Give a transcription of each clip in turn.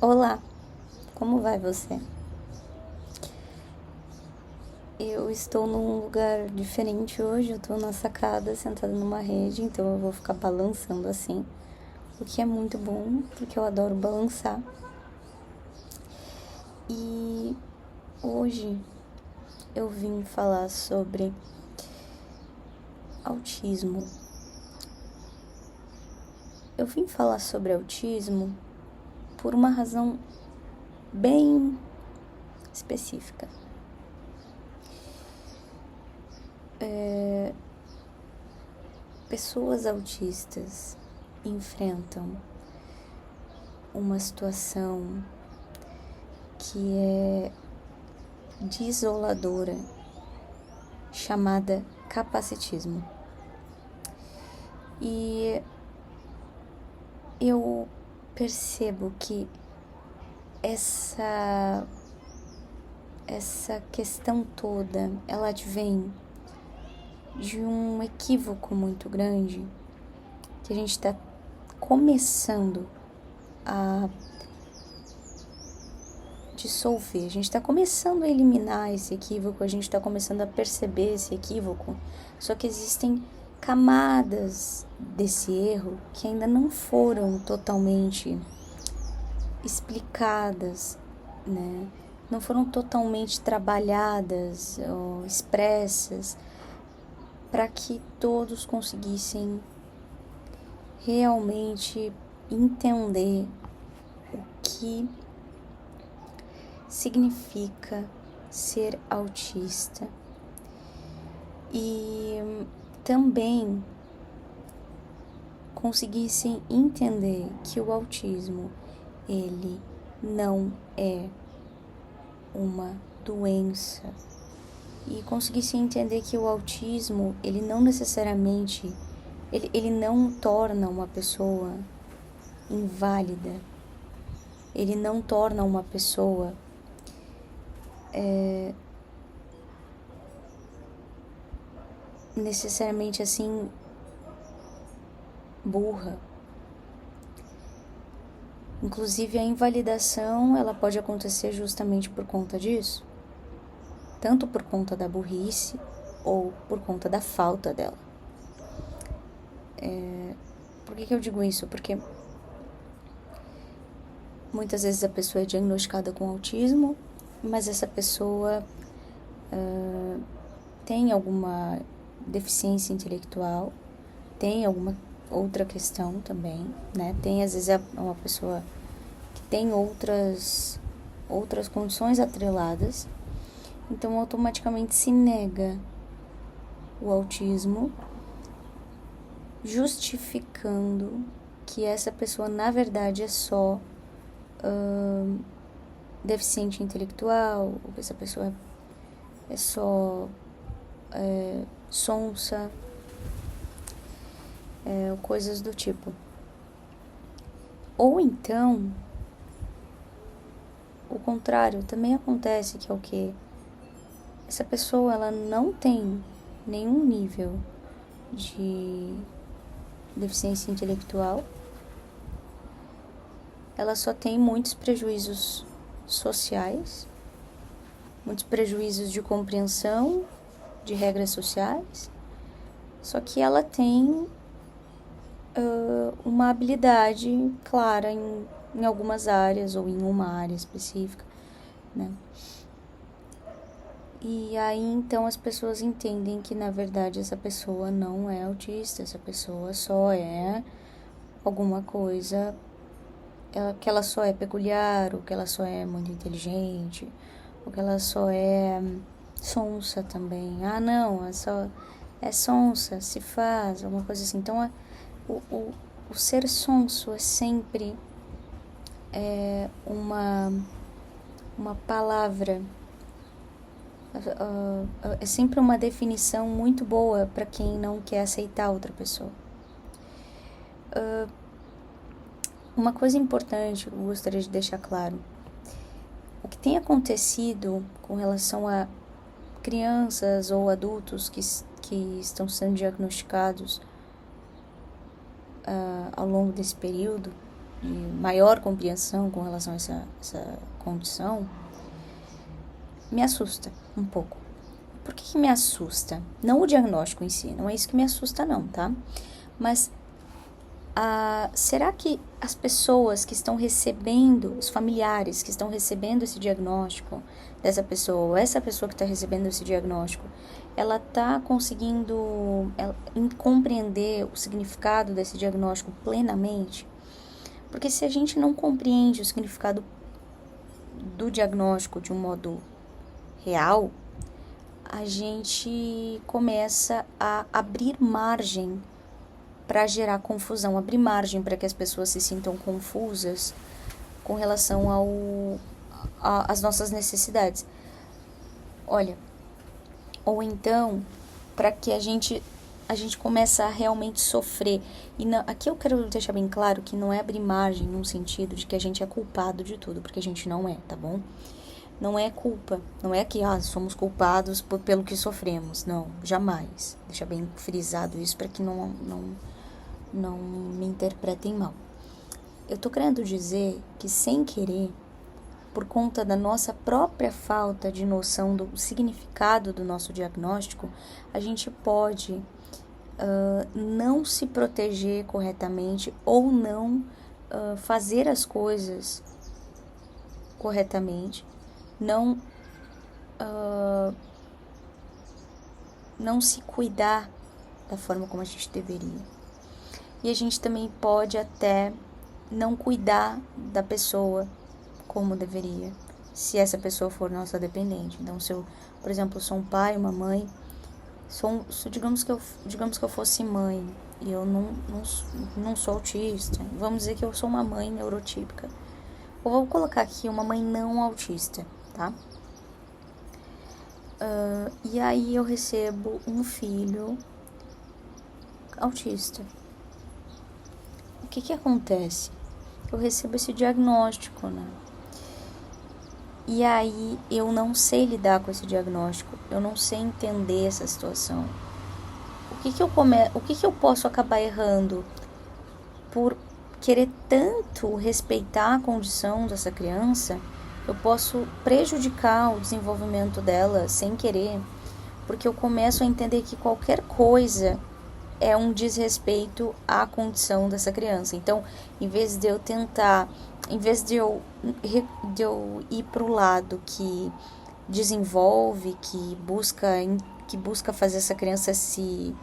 Olá, como vai você? Eu estou num lugar diferente hoje, eu estou na sacada, sentada numa rede, então eu vou ficar balançando assim, o que é muito bom, porque eu adoro balançar. E hoje eu vim falar sobre autismo. Eu vim falar sobre autismo por uma razão bem específica. Pessoas autistas enfrentam uma situação que é desoladora, chamada capacitismo. E eu percebo que essa questão toda, ela advém de um equívoco muito grande que a gente está começando a dissolver, a gente está começando a eliminar esse equívoco, a gente está começando a perceber esse equívoco, só que existem camadas desse erro que ainda não foram totalmente explicadas, né? Não foram totalmente trabalhadas ou expressas para que todos conseguissem realmente entender o que significa ser autista e também conseguissem entender que o autismo ele não é uma doença e conseguissem entender que o autismo ele não necessariamente ele não torna uma pessoa inválida, ele não torna uma pessoa necessariamente assim burra. Inclusive a invalidação ela pode acontecer justamente por conta disso, tanto por conta da burrice ou por conta da falta dela. Por que eu digo isso? Porque muitas vezes a pessoa é diagnosticada com autismo, mas essa pessoa tem alguma deficiência intelectual, tem alguma outra questão também, né? Tem às vezes uma pessoa que tem outras condições atreladas, então automaticamente se nega o autismo, justificando que essa pessoa na verdade é só deficiente intelectual, ou que essa pessoa é só sonsa, coisas do tipo. Ou então, o contrário também acontece, que é o que? Essa pessoa ela não tem nenhum nível de deficiência intelectual, ela só tem muitos prejuízos sociais, muitos prejuízos de compreensão de regras sociais, só que ela tem uma habilidade clara em algumas áreas ou em uma área específica, né? E aí então as pessoas entendem que na verdade essa pessoa não é autista, essa pessoa só é alguma coisa, que ela só é peculiar, ou que ela só é muito inteligente, ou que ela só é sonsa também. Ah, não, é sonsa, se faz, alguma coisa assim. Então, o ser sonso é sempre uma palavra, é sempre uma definição muito boa para quem não quer aceitar outra pessoa. Uma coisa importante que eu gostaria de deixar claro: o que tem acontecido com relação a crianças ou adultos que estão sendo diagnosticados ao longo desse período de maior compreensão com relação a essa condição, me assusta um pouco. Por que me assusta? Não o diagnóstico em si, não é isso que me assusta não, tá? Mas será que as pessoas que estão recebendo, os familiares que estão recebendo esse diagnóstico dessa pessoa, ou essa pessoa que está recebendo esse diagnóstico, ela está conseguindo compreender o significado desse diagnóstico plenamente? Porque se a gente não compreende o significado do diagnóstico de um modo real, a gente começa a abrir margem para gerar confusão, abrir margem para que as pessoas se sintam confusas com relação às nossas necessidades. Olha, ou então, para que a gente começa a realmente sofrer. E não, aqui eu quero deixar bem claro que não é abrir margem num sentido de que a gente é culpado de tudo, porque a gente não é, tá bom? Não é culpa, não é que somos culpados pelo que sofremos, não, jamais. Deixa bem frisado isso para que não me interpretem mal. Eu tô querendo dizer que, sem querer, por conta da nossa própria falta de noção do significado do nosso diagnóstico, a gente pode não se proteger corretamente ou não fazer as coisas corretamente, não se cuidar da forma como a gente deveria. E a gente também pode até não cuidar da pessoa como deveria, se essa pessoa for nossa dependente. Então, se eu, por exemplo, sou um pai, uma mãe, digamos que eu fosse mãe e eu não sou autista, vamos dizer que eu sou uma mãe neurotípica. Eu vou colocar aqui uma mãe não autista, tá? E aí eu recebo um filho autista. O que acontece? Eu recebo esse diagnóstico, né? E aí eu não sei lidar com esse diagnóstico, eu não sei entender essa situação. O que eu posso acabar errando por querer tanto respeitar a condição dessa criança? Eu posso prejudicar o desenvolvimento dela sem querer, porque eu começo a entender que qualquer coisa é um desrespeito à condição dessa criança. Então, em vez de eu ir para o lado que desenvolve, que busca fazer essa criança se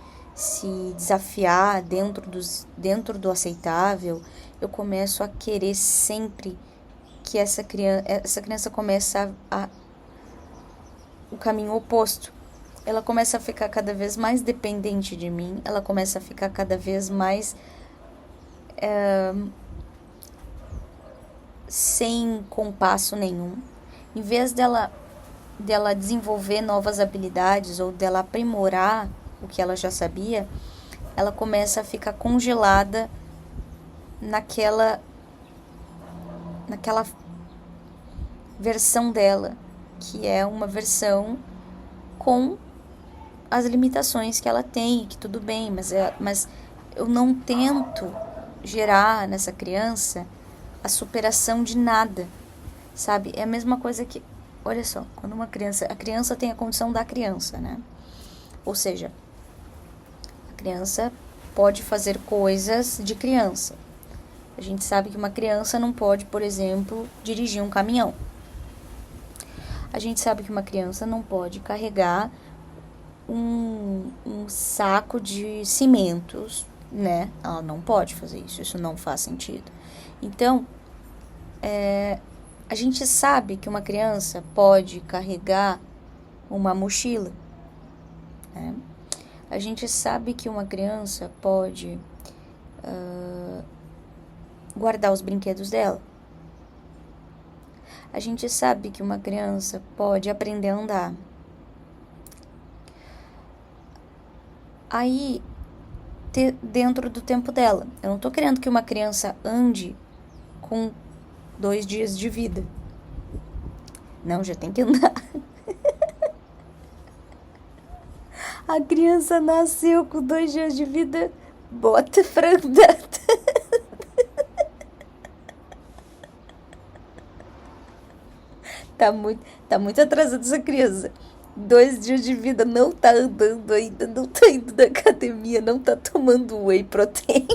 desafiar dentro do aceitável, eu começo a querer sempre que essa criança começa o caminho oposto. Ela começa a ficar cada vez mais dependente de mim, ela começa a ficar cada vez mais sem compasso nenhum. Em vez dela desenvolver novas habilidades ou dela aprimorar o que ela já sabia, ela começa a ficar congelada naquela versão dela, que é uma versão com as limitações que ela tem, que tudo bem, mas eu não tento gerar nessa criança a superação de nada, sabe? É a mesma coisa que, olha só, quando a criança tem a condição da criança, né? Ou seja, a criança pode fazer coisas de criança. A gente sabe que uma criança não pode, por exemplo, dirigir um caminhão. A gente sabe que uma criança não pode carregar um saco de cimentos, né? Ela não pode fazer isso não faz sentido. Então, a gente sabe que uma criança pode carregar uma mochila, né? A gente sabe que uma criança pode guardar os brinquedos dela. A gente sabe que uma criança pode aprender a andar. Aí, dentro do tempo dela. Eu não tô querendo que uma criança ande com 2 dias de vida. Não, já tem que andar. A criança nasceu com 2 dias de vida, bota pra andar. Tá muito atrasada essa criança. 2 dias de vida, não tá andando ainda, não tá indo na academia, não tá tomando whey protein.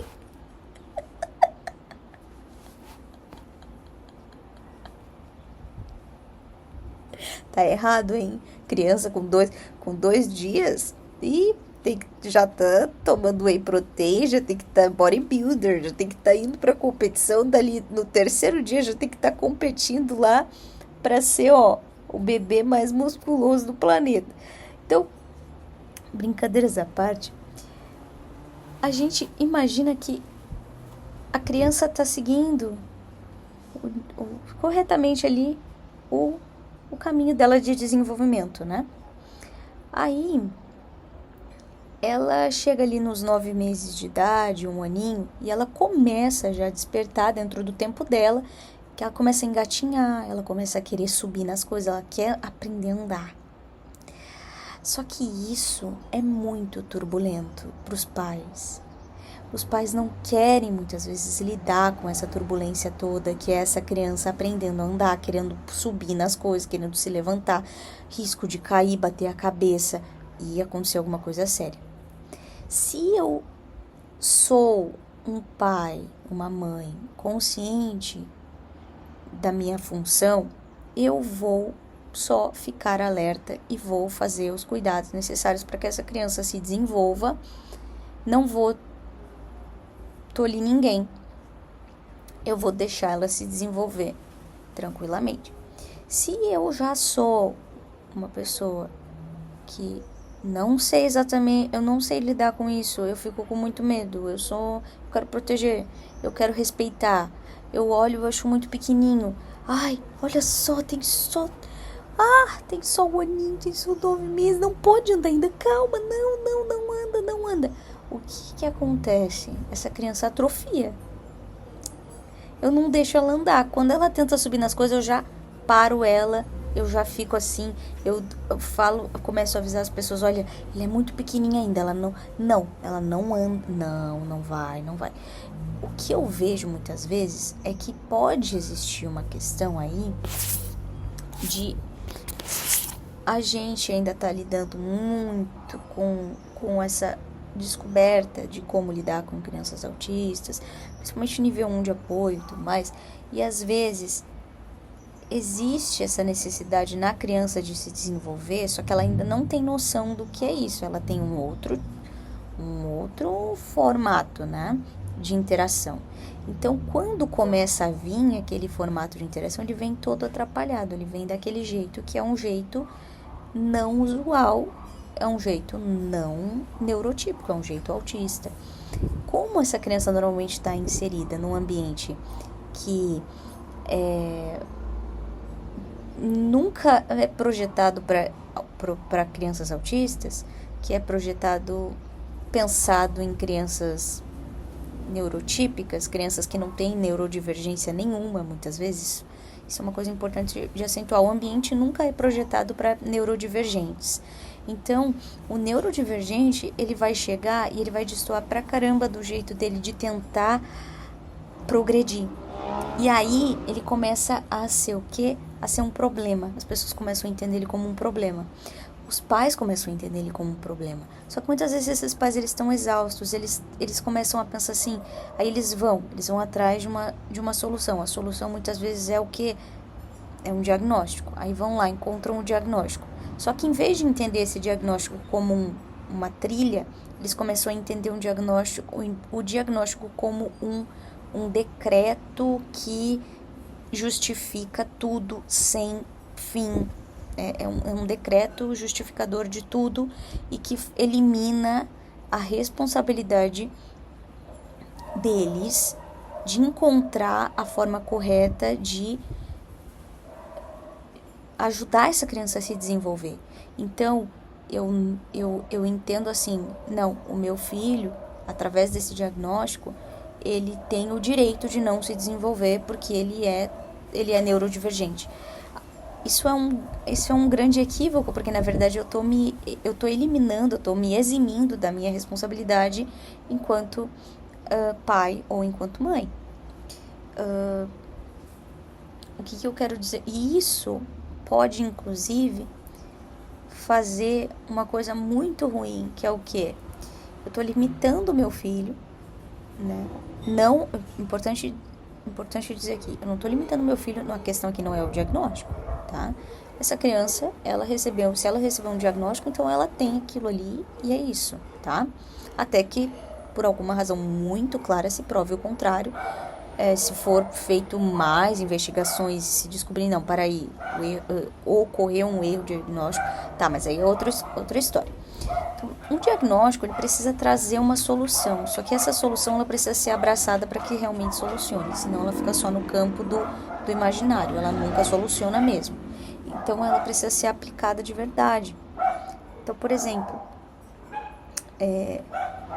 Tá errado, hein? Criança com 2 dias e já tá tomando whey protein, já tem que estar bodybuilder, já tem que estar indo pra competição dali no terceiro dia, já tem que estar competindo lá pra ser, ó, o bebê mais musculoso do planeta. Então, brincadeiras à parte, a gente imagina que a criança tá seguindo corretamente ali o, o caminho dela de desenvolvimento, né? Aí, ela chega ali nos 9 meses de idade, 1 aninho, e ela começa já a despertar dentro do tempo dela, que ela começa a engatinhar, ela começa a querer subir nas coisas, ela quer aprender a andar. Só que isso é muito turbulento para os pais. Os pais não querem muitas vezes lidar com essa turbulência toda, que é essa criança aprendendo a andar, querendo subir nas coisas, querendo se levantar, risco de cair, bater a cabeça e acontecer alguma coisa séria. Se eu sou um pai, uma mãe consciente da minha função, eu vou só ficar alerta e vou fazer os cuidados necessários para que essa criança se desenvolva. Não vou tolir ninguém. Eu vou deixar ela se desenvolver tranquilamente. Se eu já sou uma pessoa que não sei exatamente, eu não sei lidar com isso, eu fico com muito medo, eu quero proteger, eu quero respeitar, eu olho, eu acho muito pequenininho, ai, olha só, tem só 1 aninho, tem só 9 meses, não pode andar ainda, calma, não anda. O que acontece? Essa criança atrofia. Eu não deixo ela andar. Quando ela tenta subir nas coisas, eu já paro ela, eu já fico assim, eu começo a avisar as pessoas, olha, ela é muito pequenininha ainda, ela não anda, não vai. O que eu vejo muitas vezes é que pode existir uma questão aí de a gente ainda tá lidando muito com essa descoberta de como lidar com crianças autistas, principalmente nível 1 de apoio e tudo mais, e às vezes existe essa necessidade na criança de se desenvolver, só que ela ainda não tem noção do que é isso, ela tem um outro formato, né, de interação. Então, quando começa a vir aquele formato de interação, ele vem todo atrapalhado, ele vem daquele jeito que é um jeito não usual, é um jeito não neurotípico, é um jeito autista. Como essa criança normalmente está inserida num ambiente que nunca é projetado para crianças autistas, que é pensado em crianças neurotípicas, crianças que não têm neurodivergência nenhuma, muitas vezes. Isso é uma coisa importante de acentuar. O ambiente nunca é projetado para neurodivergentes. Então, o neurodivergente, ele vai chegar e ele vai destoar pra caramba do jeito dele de tentar progredir. E aí, ele começa a ser o quê? A ser um problema. As pessoas começam a entender ele como um problema. Os pais começam a entender ele como um problema. Só que muitas vezes esses pais, eles estão exaustos, eles começam a pensar assim, aí eles vão atrás de uma solução. A solução muitas vezes é o quê? É um diagnóstico. Aí vão lá, encontram o diagnóstico. Só que em vez de entender esse diagnóstico como uma trilha, eles começam a entender o diagnóstico como um decreto que justifica tudo sem fim. É um decreto justificador de tudo e que elimina a responsabilidade deles de encontrar a forma correta de ajudar essa criança a se desenvolver. Então, eu entendo assim, não, o meu filho, através desse diagnóstico, ele tem o direito de não se desenvolver porque ele é neurodivergente. Isso é um grande equívoco, porque na verdade eu tô me eximindo da minha responsabilidade enquanto pai ou enquanto mãe. O que eu quero dizer? E isso pode, inclusive, fazer uma coisa muito ruim, que é o quê? Eu tô limitando o meu filho, né? Não, importante dizer aqui, eu não tô limitando meu filho, a questão aqui não é o diagnóstico, tá? Essa criança, se ela recebeu um diagnóstico, então ela tem aquilo ali e é isso, tá? Até que, por alguma razão muito clara, se prove o contrário. Se for feito mais investigações e se descobrir, não, para aí, ocorreu um erro diagnóstico, tá, mas aí é outra história. Então, o diagnóstico, ele precisa trazer uma solução, só que essa solução, ela precisa ser abraçada para que realmente solucione, senão ela fica só no campo do imaginário, ela nunca soluciona mesmo. Então, ela precisa ser aplicada de verdade. Então, por exemplo,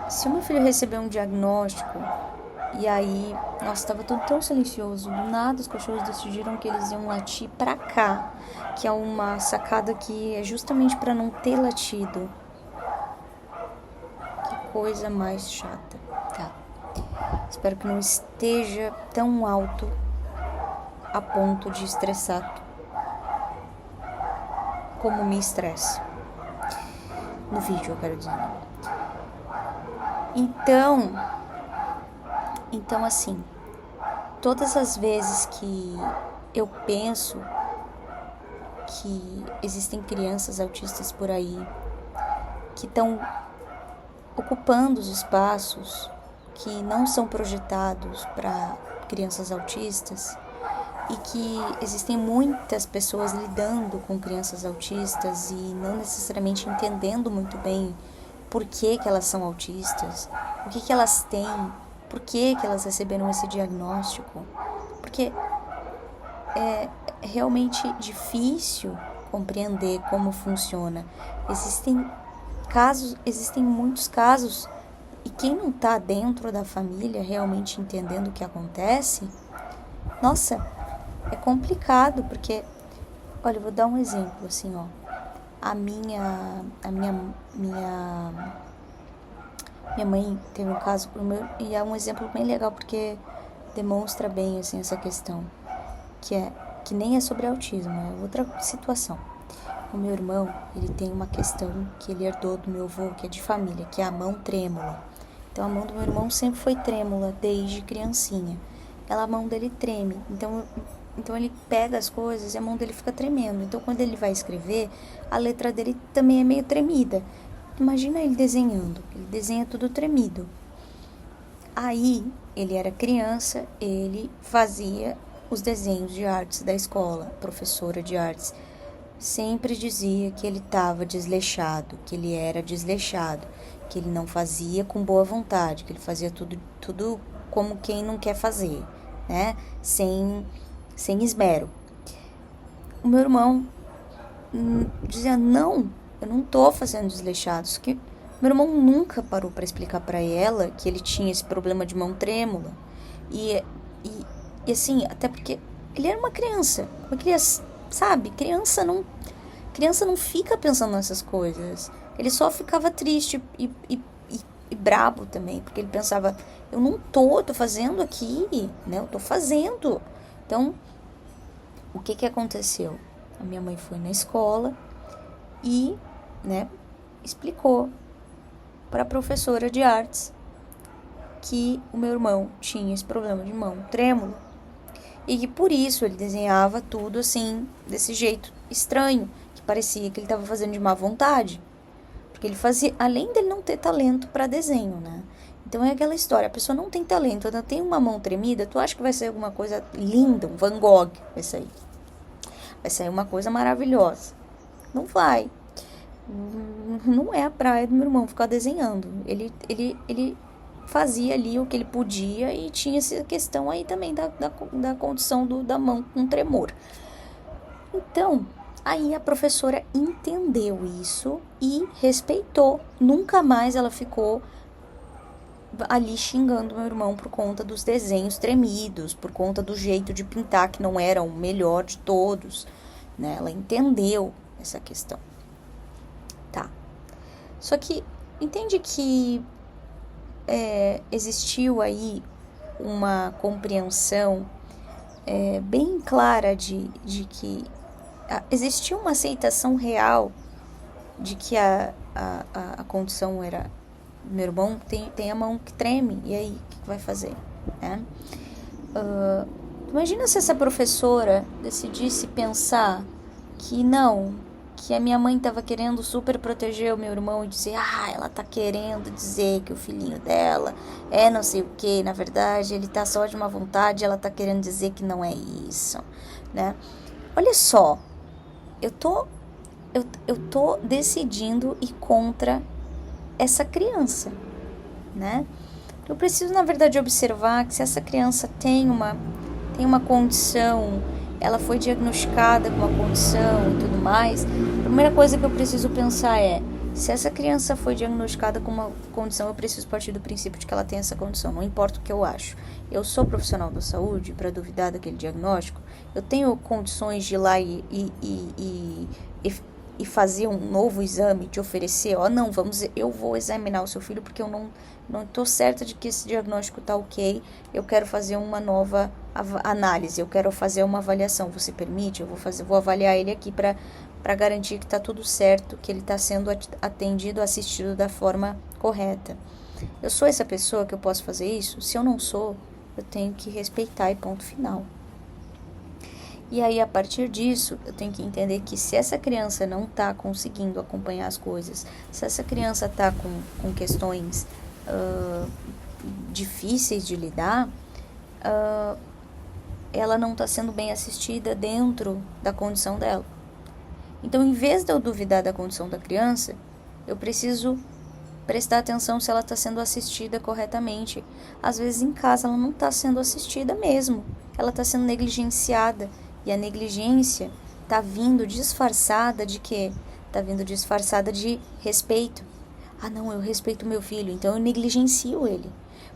se o meu filho receber um diagnóstico, e aí, nossa, estava tudo tão silencioso. Do nada, os cachorros decidiram que eles iam latir pra cá, que é uma sacada que é justamente para não ter latido. Que coisa mais chata. Tá. Espero que não esteja tão alto a ponto de estressar como me estressa. No vídeo, eu quero dizer. Então, assim, todas as vezes que eu penso que existem crianças autistas por aí que estão ocupando os espaços que não são projetados para crianças autistas e que existem muitas pessoas lidando com crianças autistas e não necessariamente entendendo muito bem por que elas são autistas, o que elas têm, por que elas receberam esse diagnóstico, porque é realmente difícil compreender como funciona. Existem muitos casos, e quem não está dentro da família realmente entendendo o que acontece, nossa, é complicado, porque, olha, eu vou dar um exemplo, assim, ó, minha mãe teve um caso, e é um exemplo bem legal, porque demonstra bem, assim, essa questão, que nem é sobre autismo, é outra situação. O meu irmão, ele tem uma questão que ele herdou do meu avô, que é de família, que é a mão trêmula. Então, a mão do meu irmão sempre foi trêmula, desde criancinha. A mão dele treme. Então, ele pega as coisas e a mão dele fica tremendo. Então, quando ele vai escrever, a letra dele também é meio tremida. Imagina ele desenhando. Ele desenha tudo tremido. Aí, ele era criança, ele fazia os desenhos de artes da escola, professora de artes. Sempre dizia que ele estava desleixado, que ele era desleixado, que ele não fazia com boa vontade, que ele fazia tudo como quem não quer fazer, né? Sem esmero. O meu irmão dizia, não, eu não tô fazendo desleixado. Só que meu irmão nunca parou para explicar para ela que ele tinha esse problema de mão trêmula. E assim, até porque ele era uma criança. Uma criança, sabe? Criança não fica pensando nessas coisas. Ele só ficava triste e brabo também, porque ele pensava, eu não tô fazendo aqui, né? Eu tô fazendo. Então, o que aconteceu? A minha mãe foi na escola e, né, explicou para a professora de artes que o meu irmão tinha esse problema de mão trêmula e que por isso ele desenhava tudo assim, desse jeito estranho, que parecia que ele estava fazendo de má vontade, porque ele fazia, além dele não ter talento para desenho, né? Então é aquela história, a pessoa não tem talento, ela tem uma mão tremida, tu acha que vai sair alguma coisa linda, um Van Gogh vai sair uma coisa maravilhosa. Não vai. Não é a praia do meu irmão ficar desenhando. Ele fazia ali o que ele podia e tinha essa questão aí também da condição da mão com tremor. Então, aí a professora entendeu isso e respeitou. Nunca mais ela ficou ali xingando meu irmão por conta dos desenhos tremidos, por conta do jeito de pintar que não era o melhor de todos, né? Ela entendeu essa questão. Tá. Só que entende que existiu aí uma compreensão bem clara de que existia uma aceitação real de que a condição era... Meu irmão tem a mão que treme, e aí, o que vai fazer? Né? Imagina se essa professora decidisse pensar que não, que a minha mãe estava querendo super proteger o meu irmão e dizer, ela tá querendo dizer que o filhinho dela é não sei o que, na verdade ele tá só de má vontade, ela tá querendo dizer que não é isso, né? Olha só, eu tô decidindo ir contra essa criança, né? Eu preciso, na verdade, observar que se essa criança tem uma condição, ela foi diagnosticada com uma condição e tudo mais, a primeira coisa que eu preciso pensar é, se essa criança foi diagnosticada com uma condição, eu preciso partir do princípio de que ela tem essa condição, não importa o que eu acho. Eu sou profissional da saúde, para duvidar daquele diagnóstico, eu tenho condições de ir lá e fazer um novo exame, de oferecer, não, eu vou examinar o seu filho porque eu não estou certa de que esse diagnóstico está ok, eu quero fazer uma nova análise, eu quero fazer uma avaliação, você permite? Eu vou avaliar ele aqui para garantir que está tudo certo, que ele está sendo atendido, assistido da forma correta. Eu sou essa pessoa que eu posso fazer isso? Se eu não sou, eu tenho que respeitar e ponto final. E aí, a partir disso, eu tenho que entender que se essa criança não está conseguindo acompanhar as coisas, se essa criança está com questões difíceis de lidar, ela não está sendo bem assistida dentro da condição dela. Então, em vez de eu duvidar da condição da criança, eu preciso prestar atenção se ela está sendo assistida corretamente. Às vezes, em casa, ela não está sendo assistida mesmo. Ela está sendo negligenciada. E a negligência está vindo disfarçada de quê? Está vindo disfarçada de respeito. Não, eu respeito meu filho, então eu negligencio ele.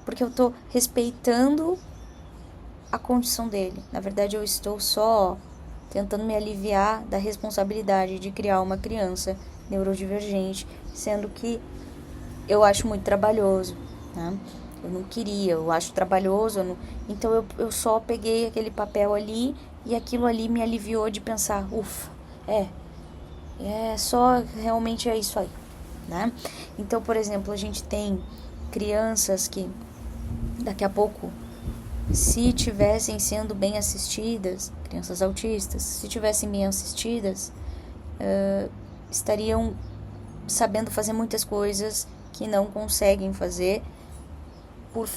Porque eu estou respeitando a condição dele. Na verdade, eu estou só tentando me aliviar da responsabilidade de criar uma criança neurodivergente, sendo que eu acho muito trabalhoso, né? Eu não queria, eu acho trabalhoso, então eu só peguei aquele papel ali e aquilo ali me aliviou de pensar, ufa, só realmente é isso aí, né? Então, por exemplo, a gente tem crianças que daqui a pouco, se tivessem sendo bem assistidas, crianças autistas, se tivessem bem assistidas, estariam sabendo fazer muitas coisas que não conseguem fazer por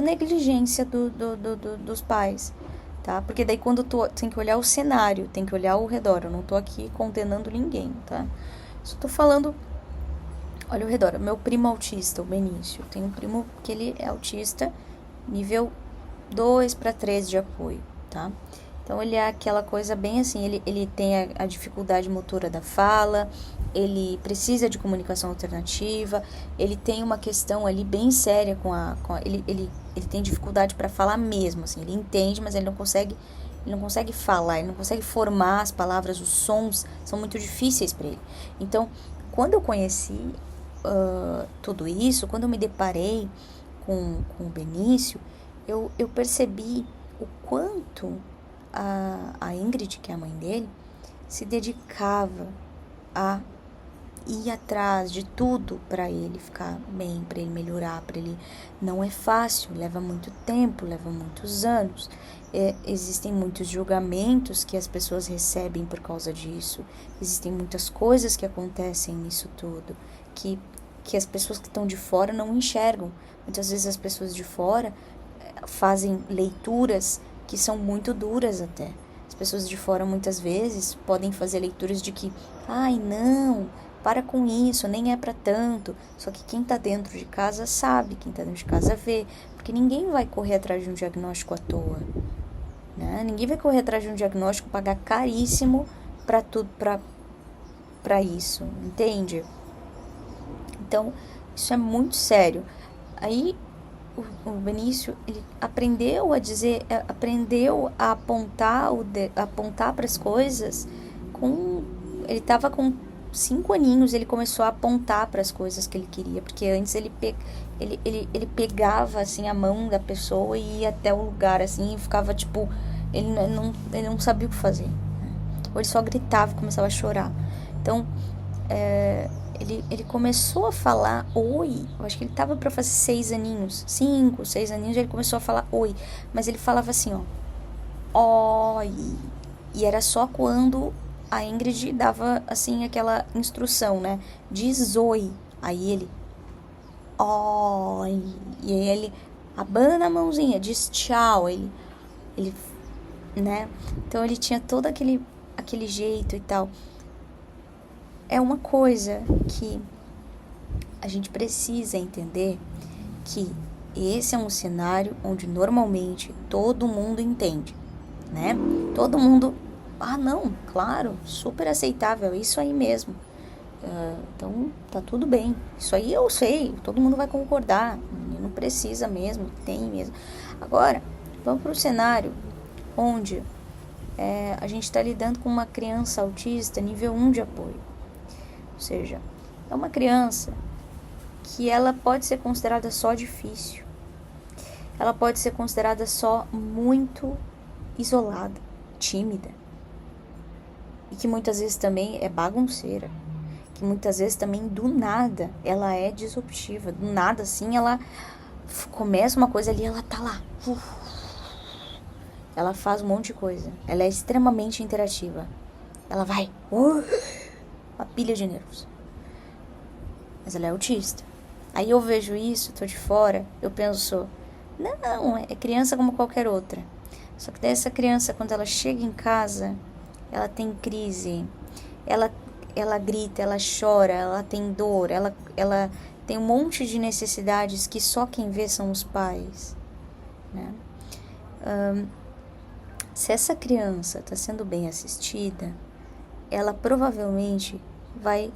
negligência dos pais, tá? Porque daí quando tem que olhar o cenário, tem que olhar ao redor, eu não tô aqui condenando ninguém, tá? Só tô falando, olha ao redor, meu primo autista, o Benício, tem um primo que ele é autista, nível 2 para 3 de apoio, tá? Então, ele é aquela coisa bem assim, ele tem a dificuldade motora da fala, ele precisa de comunicação alternativa, ele tem uma questão ali bem séria ele tem dificuldade para falar mesmo, assim, ele entende, mas ele não consegue falar, ele não consegue formar as palavras, os sons são muito difíceis para ele. Então, quando eu conheci tudo isso, quando eu me deparei com o Benício, eu percebi o quanto a Ingrid, que é a mãe dele, se dedicava a ir atrás de tudo para ele ficar bem, para ele melhorar, para ele... Não é fácil, leva muito tempo, leva muitos anos. Existem muitos julgamentos que as pessoas recebem por causa disso. Existem muitas coisas que acontecem nisso tudo, que as pessoas que estão de fora não enxergam. Muitas vezes as pessoas de fora fazem leituras que são muito duras até. As pessoas de fora muitas vezes podem fazer leituras de que, não, para com isso, nem é para tanto. Só que quem tá dentro de casa sabe, quem tá dentro de casa vê, porque ninguém vai correr atrás de um diagnóstico à toa, né? Ninguém vai correr atrás de um diagnóstico, pagar caríssimo para isso, entende? Então, isso é muito sério. Aí, o Benício, ele aprendeu a dizer, aprendeu a apontar para as coisas ele estava com 5 aninhos, ele começou a apontar para as coisas que ele queria, porque antes ele pegava assim a mão da pessoa e ia até o lugar assim e ficava tipo ele não sabia o que fazer, né? Ou ele só gritava e começava a chorar. Então, ele começou a falar oi. Eu acho que ele tava pra fazer 6 aninhos. 5, 6 aninhos, ele começou a falar oi. Mas ele falava assim, ó. Oi. E era só quando a Ingrid dava, assim, aquela instrução, né? Diz oi. Aí ele, oi. E aí ele abana a mãozinha, diz tchau. Ele, né? Então ele tinha todo aquele jeito e tal. É uma coisa que a gente precisa entender, que esse é um cenário onde normalmente todo mundo entende, né? Todo mundo, não, claro, super aceitável, isso aí mesmo. Então tá tudo bem, isso aí eu sei, todo mundo vai concordar, não precisa mesmo, tem mesmo. Agora, vamos para o cenário onde a gente está lidando com uma criança autista nível 1 de apoio. Ou seja, é uma criança que ela pode ser considerada só difícil. Ela pode ser considerada só muito isolada, tímida. E que muitas vezes também é bagunceira. Que muitas vezes também do nada ela é disruptiva. Do nada assim ela começa uma coisa ali, ela tá lá. Ela faz um monte de coisa. Ela é extremamente interativa. Ela vai. Uma pilha de nervos. Mas ela é autista. Aí eu vejo isso, tô de fora, eu penso, não, é criança como qualquer outra. Só que dessa criança, quando ela chega em casa, ela tem crise, ela grita, ela chora, ela tem dor, ela tem um monte de necessidades que só quem vê são os pais, né? Se essa criança está sendo bem assistida, ela provavelmente vai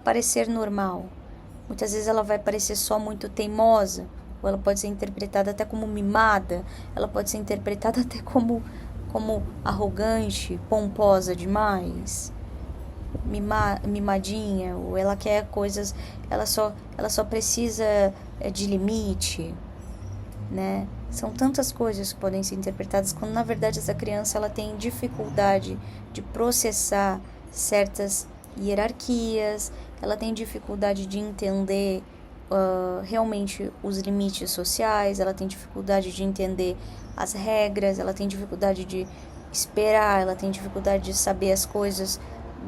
parecer normal. Muitas vezes ela vai parecer só muito teimosa, ou ela pode ser interpretada até como mimada, ela pode ser interpretada até como arrogante, pomposa demais, mimadinha, ou ela quer coisas, ela só precisa de limite, né? São tantas coisas que podem ser interpretadas quando na verdade essa criança ela tem dificuldade de processar certas hierarquias, ela tem dificuldade de entender realmente os limites sociais, ela tem dificuldade de entender as regras, ela tem dificuldade de esperar, ela tem dificuldade de saber as coisas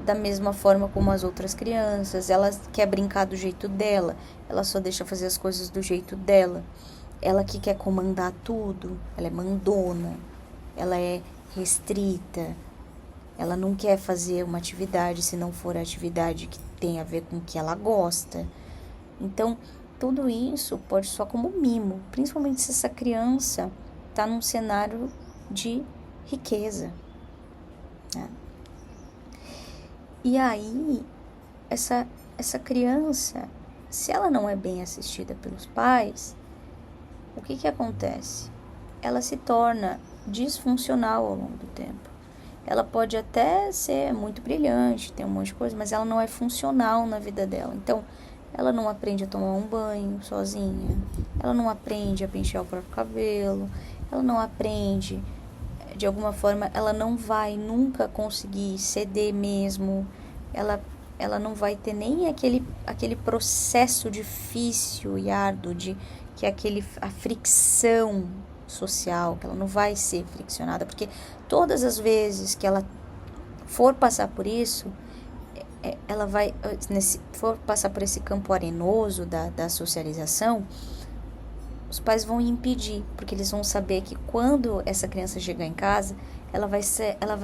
da mesma forma como as outras crianças, ela quer brincar do jeito dela, ela só deixa fazer as coisas do jeito dela. Ela que quer comandar tudo, ela é mandona, ela é restrita, ela não quer fazer uma atividade se não for a atividade que tem a ver com o que ela gosta. Então, tudo isso pode soar como mimo, principalmente se essa criança está num cenário de riqueza, né? E aí, essa criança, se ela não é bem assistida pelos pais, o que acontece? Ela se torna disfuncional ao longo do tempo. Ela pode até ser muito brilhante, tem um monte de coisa, mas ela não é funcional na vida dela. Então, ela não aprende a tomar um banho sozinha, ela não aprende a pentear o próprio cabelo, ela não aprende, de alguma forma, ela não vai nunca conseguir ceder mesmo, ela não vai ter nem aquele processo difícil e árduo que é a fricção social, que ela não vai ser friccionada, porque todas as vezes que ela for passar por isso, ela vai, for passar por esse campo arenoso da socialização, os pais vão impedir, porque eles vão saber que quando essa criança chegar em casa, ela vai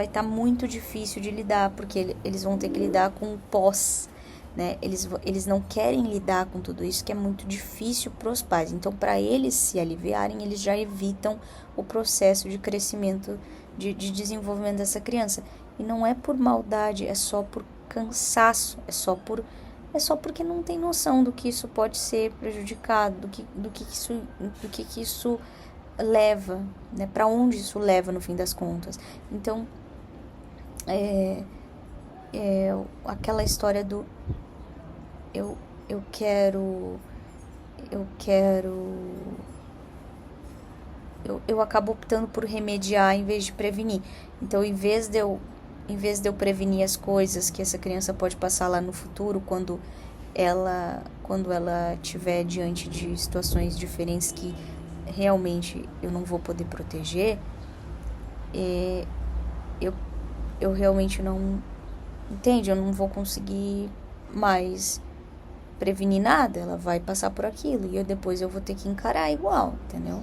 estar muito difícil de lidar, porque eles vão ter que lidar com o pós, né? Eles não querem lidar com tudo isso, que é muito difícil para os pais. Então, para eles se aliviarem, eles já evitam o processo de crescimento, de desenvolvimento dessa criança. E não é por maldade, é só por cansaço, é só porque não tem noção do que isso pode ser prejudicado, do que isso leva, né? Para onde isso leva no fim das contas. Então, aquela história do eu quero eu acabo optando por remediar em vez de prevenir. Então, em vez de eu prevenir as coisas que essa criança pode passar lá no futuro, quando ela estiver diante de situações diferentes que realmente eu não vou poder proteger, eu realmente não... Entende? Eu não vou conseguir mais prevenir nada. Ela vai passar por aquilo e depois eu vou ter que encarar igual, entendeu?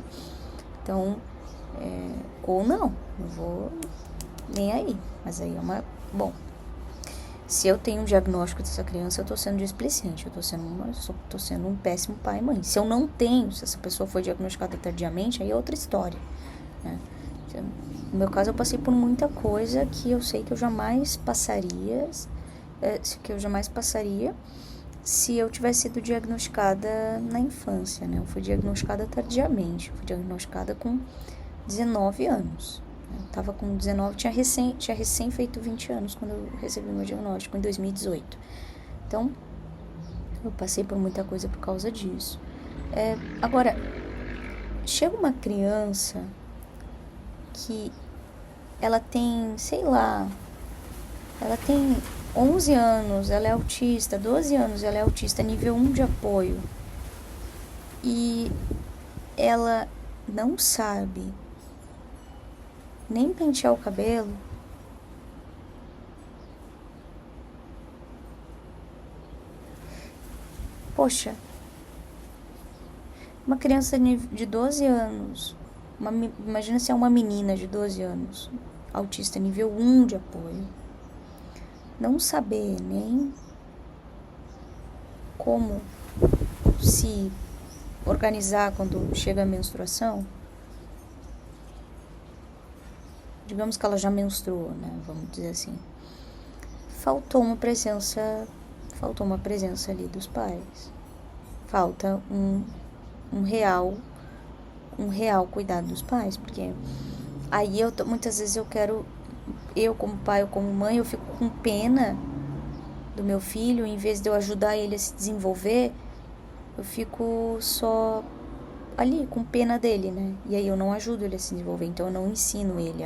Então, ou não vou nem aí. Mas aí é uma... Bom, se eu tenho um diagnóstico dessa criança, eu tô sendo displicente, eu tô sendo um péssimo pai e mãe. Se eu não tenho, se essa pessoa foi diagnosticada tardiamente, aí é outra história, né? No meu caso, eu passei por muita coisa que eu sei que eu jamais passaria, se eu tivesse sido diagnosticada na infância, né? Eu fui diagnosticada tardiamente, fui diagnosticada com 19 anos. Eu tava com 19, tinha recém feito 20 anos quando eu recebi meu diagnóstico, em 2018. Então, eu passei por muita coisa por causa disso. Agora, chega uma criança que ela tem, sei lá, ela tem 11 anos, ela é autista, 12 anos, ela é autista, nível 1 de apoio. E ela não sabe nem pentear o cabelo. Poxa, uma criança de 12 anos, imagina se é uma menina de 12 anos, autista nível 1 de apoio, não saber nem como se organizar quando chega a menstruação. Digamos que ela já menstruou, né? Vamos dizer assim. Faltou uma presença ali dos pais. Falta um real cuidado dos pais, porque aí muitas vezes eu como pai ou como mãe, eu fico com pena do meu filho, em vez de eu ajudar ele a se desenvolver, eu fico só ali com pena dele, né? E aí eu não ajudo ele a se desenvolver, então eu não ensino ele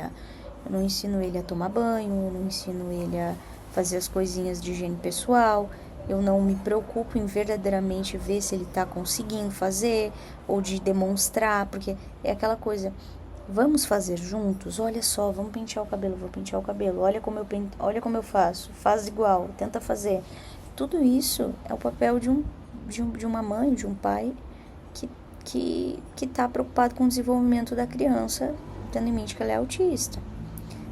a tomar banho, eu não ensino ele a fazer as coisinhas de higiene pessoal, eu não me preocupo em verdadeiramente ver se ele tá conseguindo fazer ou de demonstrar, porque é aquela coisa, vamos fazer juntos, olha só, vamos pentear o cabelo, vou pentear o cabelo, olha como eu faço, faz igual, tenta fazer. Tudo isso é o papel de uma mãe, de um pai que tá preocupado com o desenvolvimento da criança, tendo em mente que ela é autista,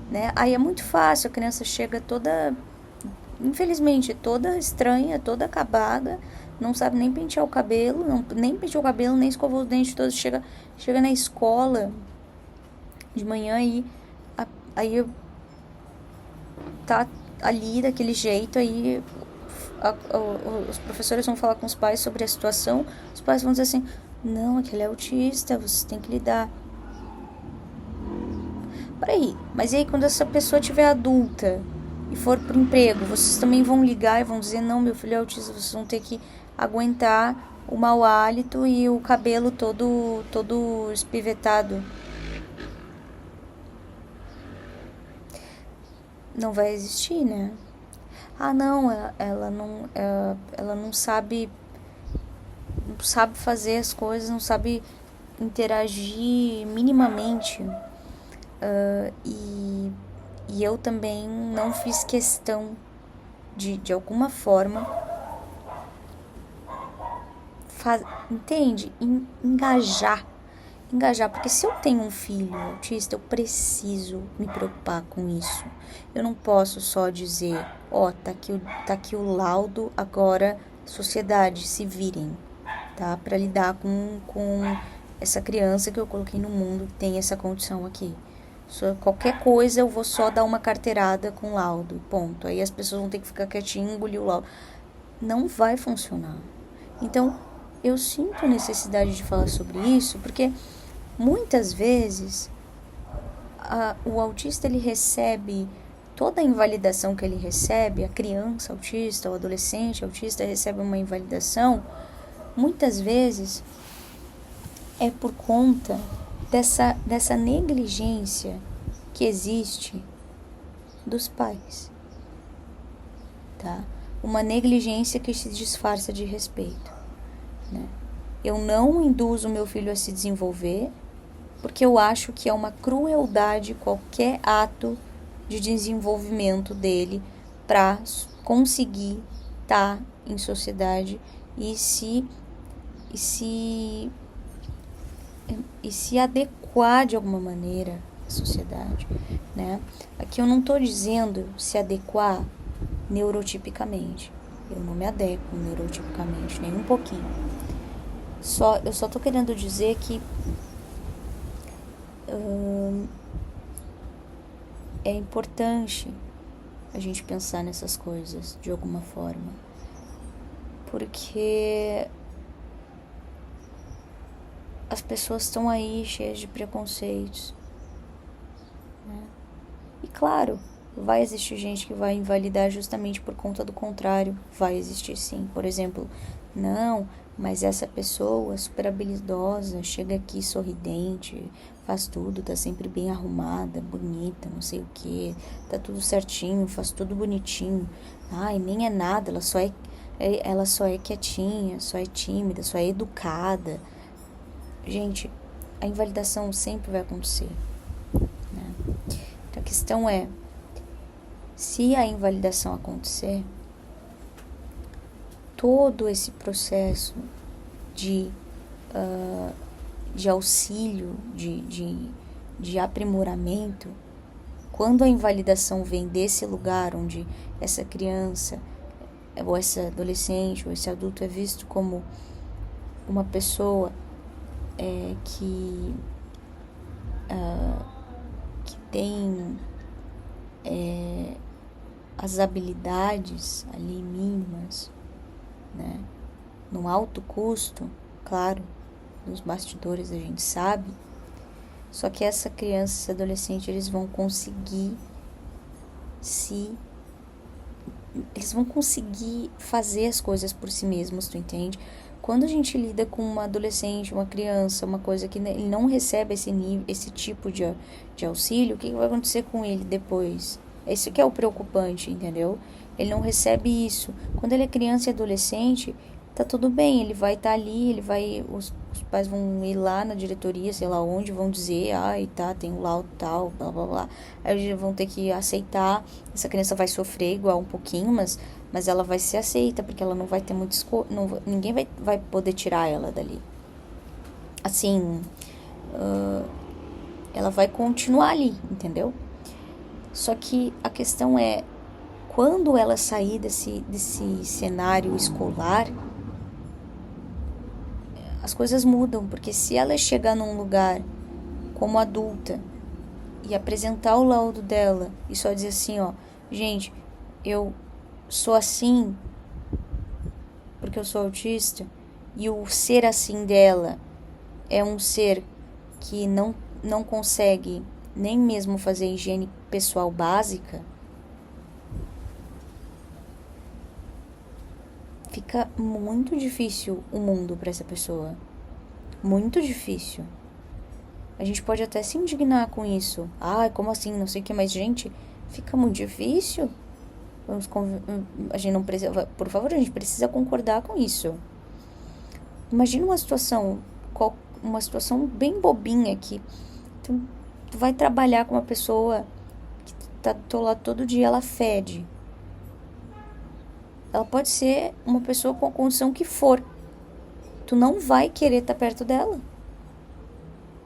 né? Aí é muito fácil, a criança chega toda, infelizmente, toda estranha, toda acabada, não sabe nem pentear o cabelo, nem escovou os dentes todos, chega na escola de manhã e aí tá ali daquele jeito, aí os professores vão falar com os pais sobre a situação, os pais vão dizer assim, não, aquele é autista, você tem que lidar. Peraí, mas e aí quando essa pessoa tiver adulta e for pro emprego, vocês também vão ligar e vão dizer, não, meu filho é autista, vocês vão ter que aguentar o mau hálito e o cabelo todo espivetado. Não vai existir, né? Ah, não, ela não sabe fazer as coisas, não sabe interagir minimamente. E eu também não fiz questão de alguma forma, entende? Engajar, porque se eu tenho um filho autista, eu preciso me preocupar com isso. Eu não posso só dizer, tá aqui o laudo, agora sociedade, se virem, tá? Pra lidar com essa criança que eu coloquei no mundo, que tem essa condição aqui. Qualquer coisa eu vou só dar uma carteirada com laudo, ponto. Aí as pessoas vão ter que ficar quietinho, engolir o laudo. Não vai funcionar. Então, eu sinto necessidade de falar sobre isso, porque muitas vezes o autista, ele recebe toda a invalidação que ele recebe, a criança autista, o adolescente autista recebe uma invalidação, muitas vezes é por conta dessa negligência que existe dos pais, tá? Uma negligência que se disfarça de respeito, né? Eu não induzo o meu filho a se desenvolver porque eu acho que é uma crueldade qualquer ato de desenvolvimento dele para conseguir estar em sociedade e se adequar de alguma maneira à sociedade, né? Aqui eu não estou dizendo se adequar neurotipicamente. Eu não me adequo neurotipicamente, nem um pouquinho. Eu só estou querendo dizer que é importante a gente pensar nessas coisas de alguma forma, porque as pessoas estão aí cheias de preconceitos, né? E claro, vai existir gente que vai invalidar justamente por conta do contrário. Vai existir sim. Por exemplo, não, mas essa pessoa super habilidosa, chega aqui sorridente, faz tudo, tá sempre bem arrumada, bonita, não sei o que, tá tudo certinho, faz tudo bonitinho. Ai, nem é nada, ela só é quietinha, só é tímida, só é educada. Gente, a invalidação sempre vai acontecer, né? Então a questão é, se a invalidação acontecer, todo esse processo de auxílio, de aprimoramento, quando a invalidação vem desse lugar onde essa criança, ou essa adolescente, ou esse adulto é visto como uma pessoa que tem as habilidades ali mínimas, né, num alto custo, claro, nos bastidores a gente sabe, só que essa criança, esse adolescente, eles vão conseguir fazer as coisas por si mesmos, tu entende? Quando a gente lida com uma adolescente, uma criança, uma coisa que ele não recebe esse tipo de auxílio, o que vai acontecer com ele depois? Isso que é o preocupante, entendeu? Ele não recebe isso. Quando ele é criança e adolescente, tá tudo bem, ele vai estar ali, os pais vão ir lá na diretoria, sei lá onde, vão dizer, tem um laudo tal, blá blá blá. Aí eles vão ter que aceitar, essa criança vai sofrer igual um pouquinho, mas ela vai ser aceita, porque ela não vai ter muito ninguém vai poder tirar ela dali. Assim, ela vai continuar ali, entendeu? Só que a questão é, quando ela sair desse cenário escolar, as coisas mudam, porque se ela chegar num lugar como adulta e apresentar o laudo dela e só dizer assim, gente, eu sou assim porque eu sou autista, e o ser assim dela é um ser que não consegue nem mesmo fazer higiene pessoal básica, fica muito difícil o mundo para essa pessoa. Muito difícil. A gente pode até se indignar com isso. Como assim? Não sei o que, mas, gente, fica muito difícil. A gente não precisa. Por favor, a gente precisa concordar com isso. Imagina uma situação bem bobinha que tu vai trabalhar com uma pessoa que tá do teu lado todo dia, ela fede. Ela pode ser uma pessoa com a condição que for. Tu não vai querer estar perto dela,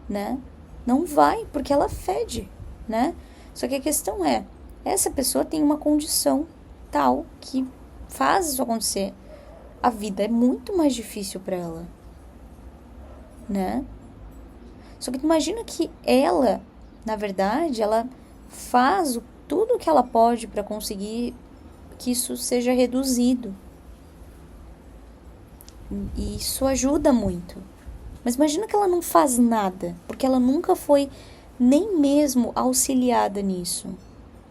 né? Não vai, porque ela fede, né? Só que a questão é, essa pessoa tem uma condição tal que faz isso acontecer. A vida é muito mais difícil para ela, né? Só que tu imagina que ela, na verdade, ela faz tudo o que ela pode para conseguir que isso seja reduzido. E isso ajuda muito. Mas imagina que ela não faz nada, porque ela nunca foi nem mesmo auxiliada nisso.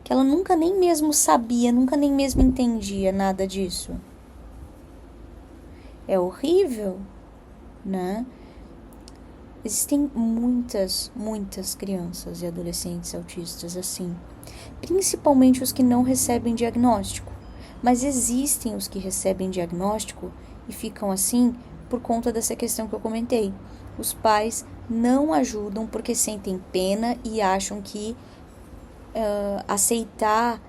Que ela nunca nem mesmo sabia, nunca nem mesmo entendia nada disso. É horrível, né? Existem muitas, muitas crianças e adolescentes autistas assim, principalmente os que não recebem diagnóstico. Mas existem os que recebem diagnóstico e ficam assim por conta dessa questão que eu comentei. Os pais não ajudam porque sentem pena e acham que aceitar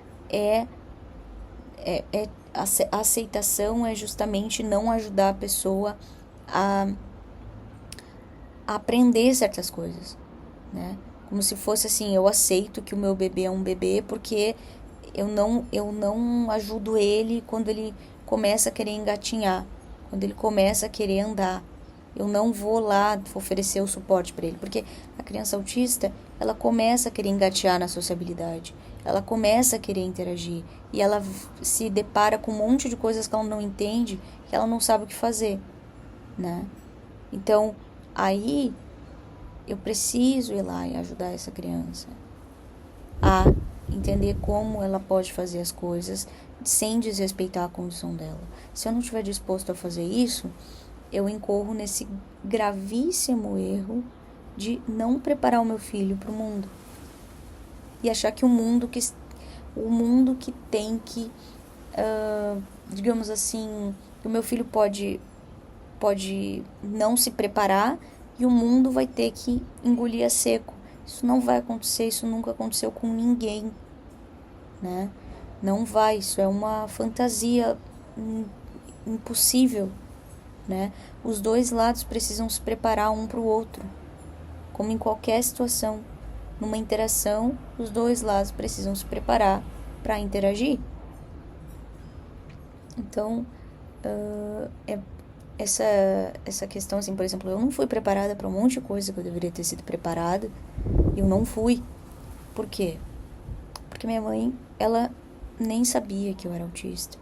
a aceitação é justamente não ajudar a pessoa a aprender certas coisas, né? Como se fosse assim, eu aceito que o meu bebê é um bebê porque eu não ajudo ele quando ele começa a querer engatinhar, quando ele começa a querer andar. Eu não vou lá oferecer o suporte para ele, porque a criança autista, ela começa a querer engatear na sociabilidade, ela começa a querer interagir e ela se depara com um monte de coisas que ela não entende, que ela não sabe o que fazer, né? Então, aí eu preciso ir lá e ajudar essa criança a entender como ela pode fazer as coisas sem desrespeitar a condição dela. Se eu não estiver disposto a fazer isso, eu incorro nesse gravíssimo erro de não preparar o meu filho para o mundo e achar que o mundo que tem que, digamos assim, que o meu filho pode não se preparar e o mundo vai ter que engolir a seco. Isso não vai acontecer, isso nunca aconteceu com ninguém, né? Não vai, isso é uma fantasia impossível, né? Os dois lados precisam se preparar um para o outro, como em qualquer situação. Numa interação, os dois lados precisam se preparar para interagir. Então, essa questão, assim, por exemplo, eu não fui preparada para um monte de coisa que eu deveria ter sido preparada. Eu não fui. Por quê? Porque minha mãe, ela nem sabia que eu era autista.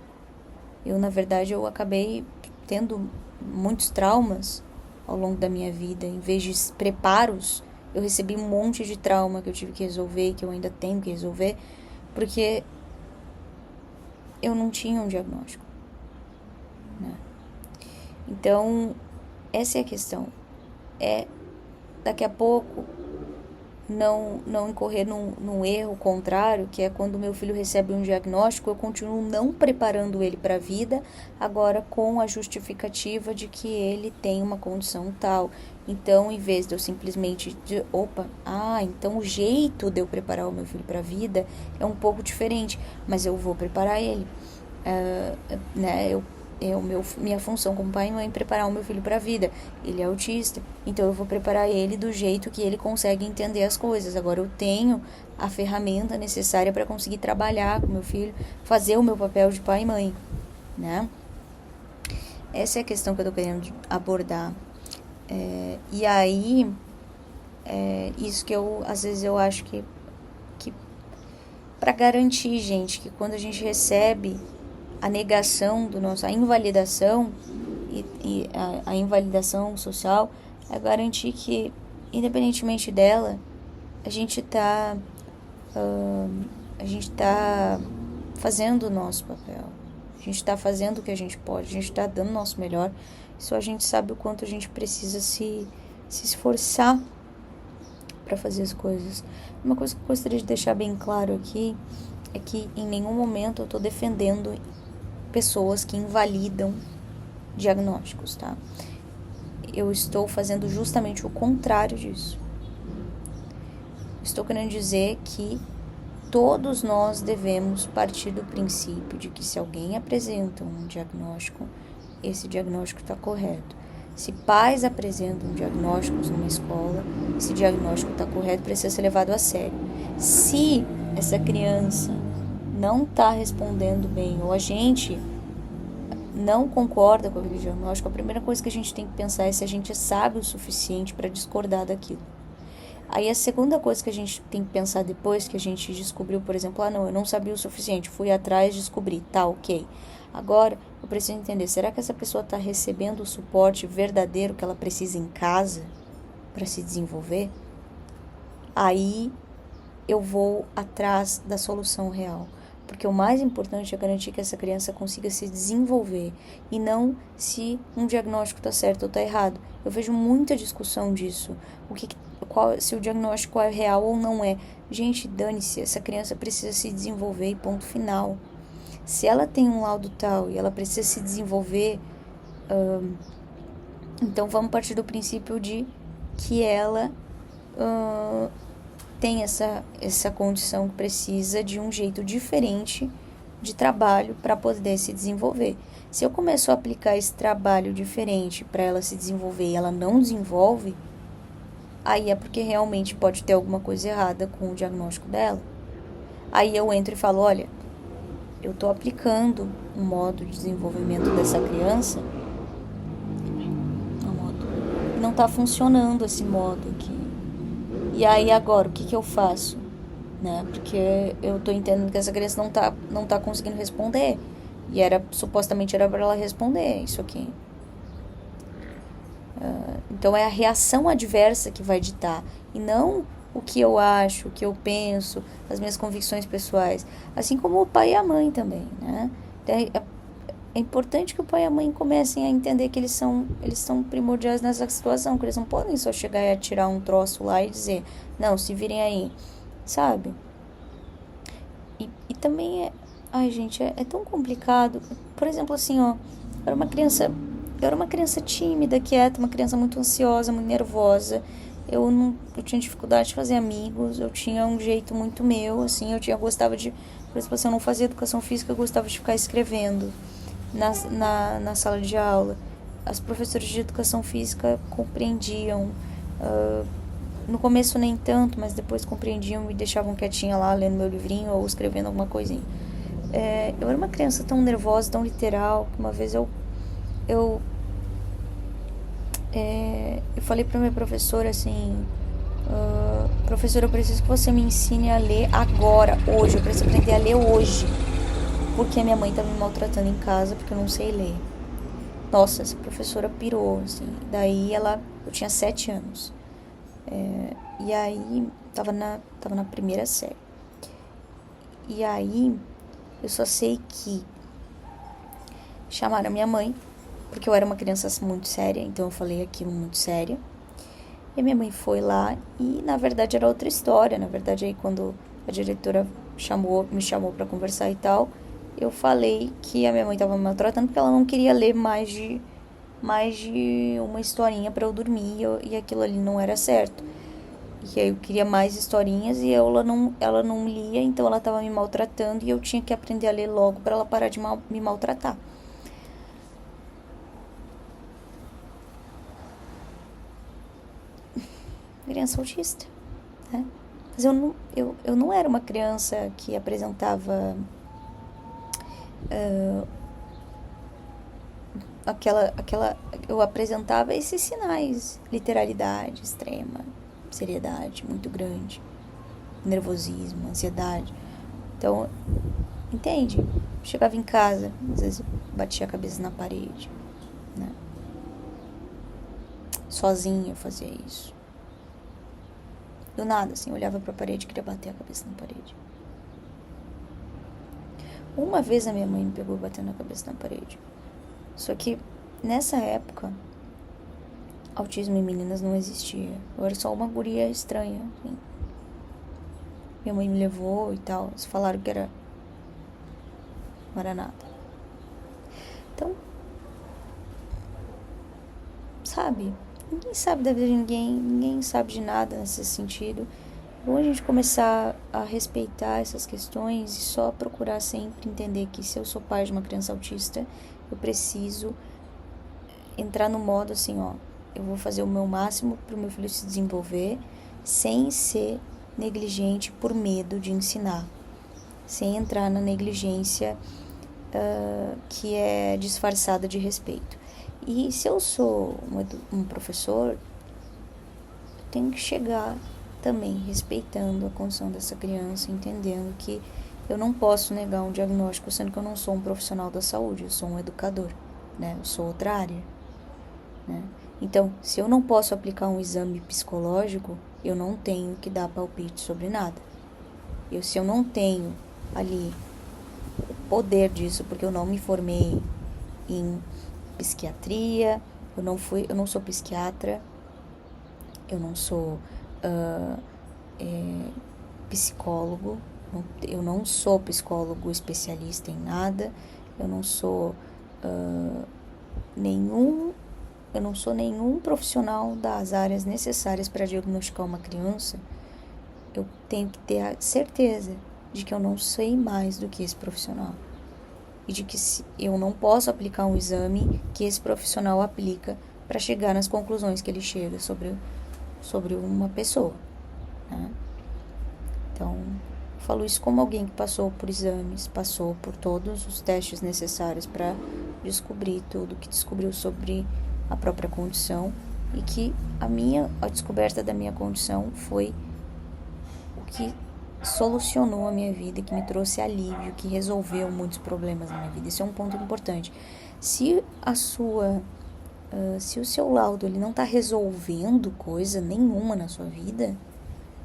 Na verdade, eu acabei tendo muitos traumas ao longo da minha vida. Em vez de preparos, eu recebi um monte de trauma que eu tive que resolver e que eu ainda tenho que resolver, porque eu não tinha um diagnóstico, né? Então, essa é a questão. Daqui a pouco, não incorrer num erro contrário, que é quando meu filho recebe um diagnóstico, eu continuo não preparando ele para a vida, agora com a justificativa de que ele tem uma condição tal. Então, em vez de eu simplesmente então o jeito de eu preparar o meu filho para a vida é um pouco diferente, mas eu vou preparar ele, né? Minha função como pai e mãe é preparar o meu filho para a vida. Ele é autista, então eu vou preparar ele do jeito que ele consegue entender as coisas. Agora eu tenho a ferramenta necessária para conseguir trabalhar com meu filho, fazer o meu papel de pai e mãe, né? Essa é a questão que eu tô querendo abordar. E aí, isso que às vezes eu acho que para garantir, gente, que quando a gente recebe a negação a invalidação e a invalidação social, é garantir que, independentemente dela, a gente tá fazendo o nosso papel, a gente tá fazendo o que a gente pode, a gente tá dando o nosso melhor, só a gente sabe o quanto a gente precisa se esforçar para fazer as coisas. Uma coisa que eu gostaria de deixar bem claro aqui é que em nenhum momento eu tô defendendo pessoas que invalidam diagnósticos, tá? Eu estou fazendo justamente o contrário disso. Estou querendo dizer que todos nós devemos partir do princípio de que se alguém apresenta um diagnóstico, esse diagnóstico está correto. Se pais apresentam diagnósticos numa escola, esse diagnóstico está correto, precisa ser levado a sério. Se essa criança não está respondendo bem, ou a gente não concorda com aquele diagnóstico, a primeira coisa que a gente tem que pensar é se a gente sabe o suficiente para discordar daquilo. Aí a segunda coisa que a gente tem que pensar depois que a gente descobriu, por exemplo, não, eu não sabia o suficiente, fui atrás, descobri, tá, ok. Agora, eu preciso entender, será que essa pessoa está recebendo o suporte verdadeiro que ela precisa em casa para se desenvolver? Aí eu vou atrás da solução real. Porque o mais importante é garantir que essa criança consiga se desenvolver e não se um diagnóstico está certo ou está errado. Eu vejo muita discussão disso. Se o diagnóstico é real ou não é. Gente, dane-se, essa criança precisa se desenvolver e ponto final. Se ela tem um laudo tal e ela precisa se desenvolver, então vamos partir do princípio de que ela tem essa condição que precisa de um jeito diferente de trabalho para poder se desenvolver. Se eu começo a aplicar esse trabalho diferente para ela se desenvolver e ela não desenvolve, aí é porque realmente pode ter alguma coisa errada com o diagnóstico dela. Aí eu entro e falo, olha, eu estou aplicando um modo de desenvolvimento dessa criança, não está funcionando esse modo aqui. E aí agora, o que eu faço? Né? Porque eu tô entendendo que essa criança não tá conseguindo responder. E supostamente era para ela responder isso aqui. Então é a reação adversa que vai ditar. E não o que eu acho, o que eu penso, as minhas convicções pessoais. Assim como o pai e a mãe também, né? É importante que o pai e a mãe comecem a entender que eles são primordiais nessa situação, que eles não podem só chegar e atirar um troço lá e dizer, não, se virem aí, sabe? E também ai gente, é tão complicado. Por exemplo, assim, ó, eu era uma criança tímida, quieta, uma criança muito ansiosa, muito nervosa. Eu tinha dificuldade de fazer amigos, eu tinha um jeito muito meu, assim, gostava de, por exemplo, assim, eu não fazia educação física, eu gostava de ficar escrevendo na sala de aula. As professoras de educação física compreendiam, no começo nem tanto, mas depois compreendiam e deixavam quietinha lá, lendo meu livrinho ou escrevendo alguma coisinha. Eu era uma criança tão nervosa, tão literal, que uma vez eu falei pra minha professora assim, professora, eu preciso que você me ensine a ler agora, hoje, eu preciso aprender a ler hoje, porque a minha mãe tá me maltratando em casa porque eu não sei ler. Nossa, essa professora pirou, assim. Daí eu tinha 7 anos. E aí, tava na primeira série. E aí, eu só sei que chamaram a minha mãe, porque eu era uma criança muito séria, então eu falei aquilo muito séria. E a minha mãe foi lá e, na verdade, era outra história. Na verdade, aí quando a diretora me chamou pra conversar e tal, eu falei que a minha mãe tava me maltratando porque ela não queria ler mais de uma historinha pra eu dormir e aquilo ali não era certo. E aí eu queria mais historinhas e ela não lia, então ela tava me maltratando e eu tinha que aprender a ler logo pra ela parar de me maltratar. Criança autista, né? Mas eu não era uma criança que apresentava eu apresentava esses sinais, literalidade extrema, seriedade muito grande, nervosismo, ansiedade. Então, entende? Chegava em casa, às vezes batia a cabeça na parede, né? Sozinha eu fazia isso. Do nada, assim, eu olhava pra parede e queria bater a cabeça na parede. Uma vez a minha mãe me pegou batendo a cabeça na parede. Só que, nessa época, autismo em meninas não existia. Eu era só uma guria estranha, assim. Minha mãe me levou e tal. Eles falaram que não era nada. Então, sabe? Ninguém sabe da vida de ninguém sabe de nada nesse sentido. É bom a gente começar a respeitar essas questões e só procurar sempre entender que se eu sou pai de uma criança autista, eu preciso entrar no modo assim, ó, eu vou fazer o meu máximo pro meu filho se desenvolver sem ser negligente por medo de ensinar, sem entrar na negligência que é disfarçada de respeito. E se eu sou um professor, eu tenho que chegar também respeitando a condição dessa criança, entendendo que eu não posso negar um diagnóstico, sendo que eu não sou um profissional da saúde, eu sou um educador, né? Eu sou outra área, né? Então, se eu não posso aplicar um exame psicológico, eu não tenho que dar palpite sobre nada. Se eu não tenho ali poder disso, porque eu não me formei em psiquiatria, eu não sou psiquiatra, eu não sou psicólogo, eu não sou psicólogo especialista em nada, eu não sou nenhum profissional das áreas necessárias para diagnosticar uma criança. Eu tenho que ter a certeza de que eu não sei mais do que esse profissional. E de que eu não posso aplicar um exame que esse profissional aplica para chegar nas conclusões que ele chega sobre uma pessoa, né? Então, eu falo isso como alguém que passou por exames, passou por todos os testes necessários para descobrir tudo que descobriu sobre a própria condição, e que a descoberta da minha condição foi o que solucionou a minha vida, que me trouxe alívio, que resolveu muitos problemas na minha vida. Isso é um ponto importante. Se o seu laudo ele não está resolvendo coisa nenhuma na sua vida,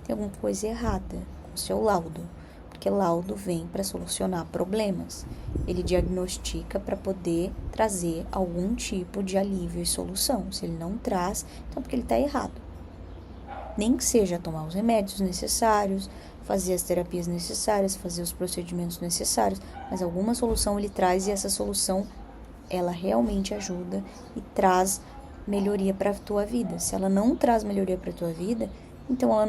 tem alguma coisa errada com o seu laudo. Porque laudo vem para solucionar problemas. Ele diagnostica para poder trazer algum tipo de alívio e solução. Se ele não traz, então é porque ele está errado. Nem que seja tomar os remédios necessários, fazer as terapias necessárias, fazer os procedimentos necessários, mas alguma solução ele traz, e essa solução, ela realmente ajuda e traz melhoria para a tua vida. Se ela não traz melhoria para a tua vida, então ela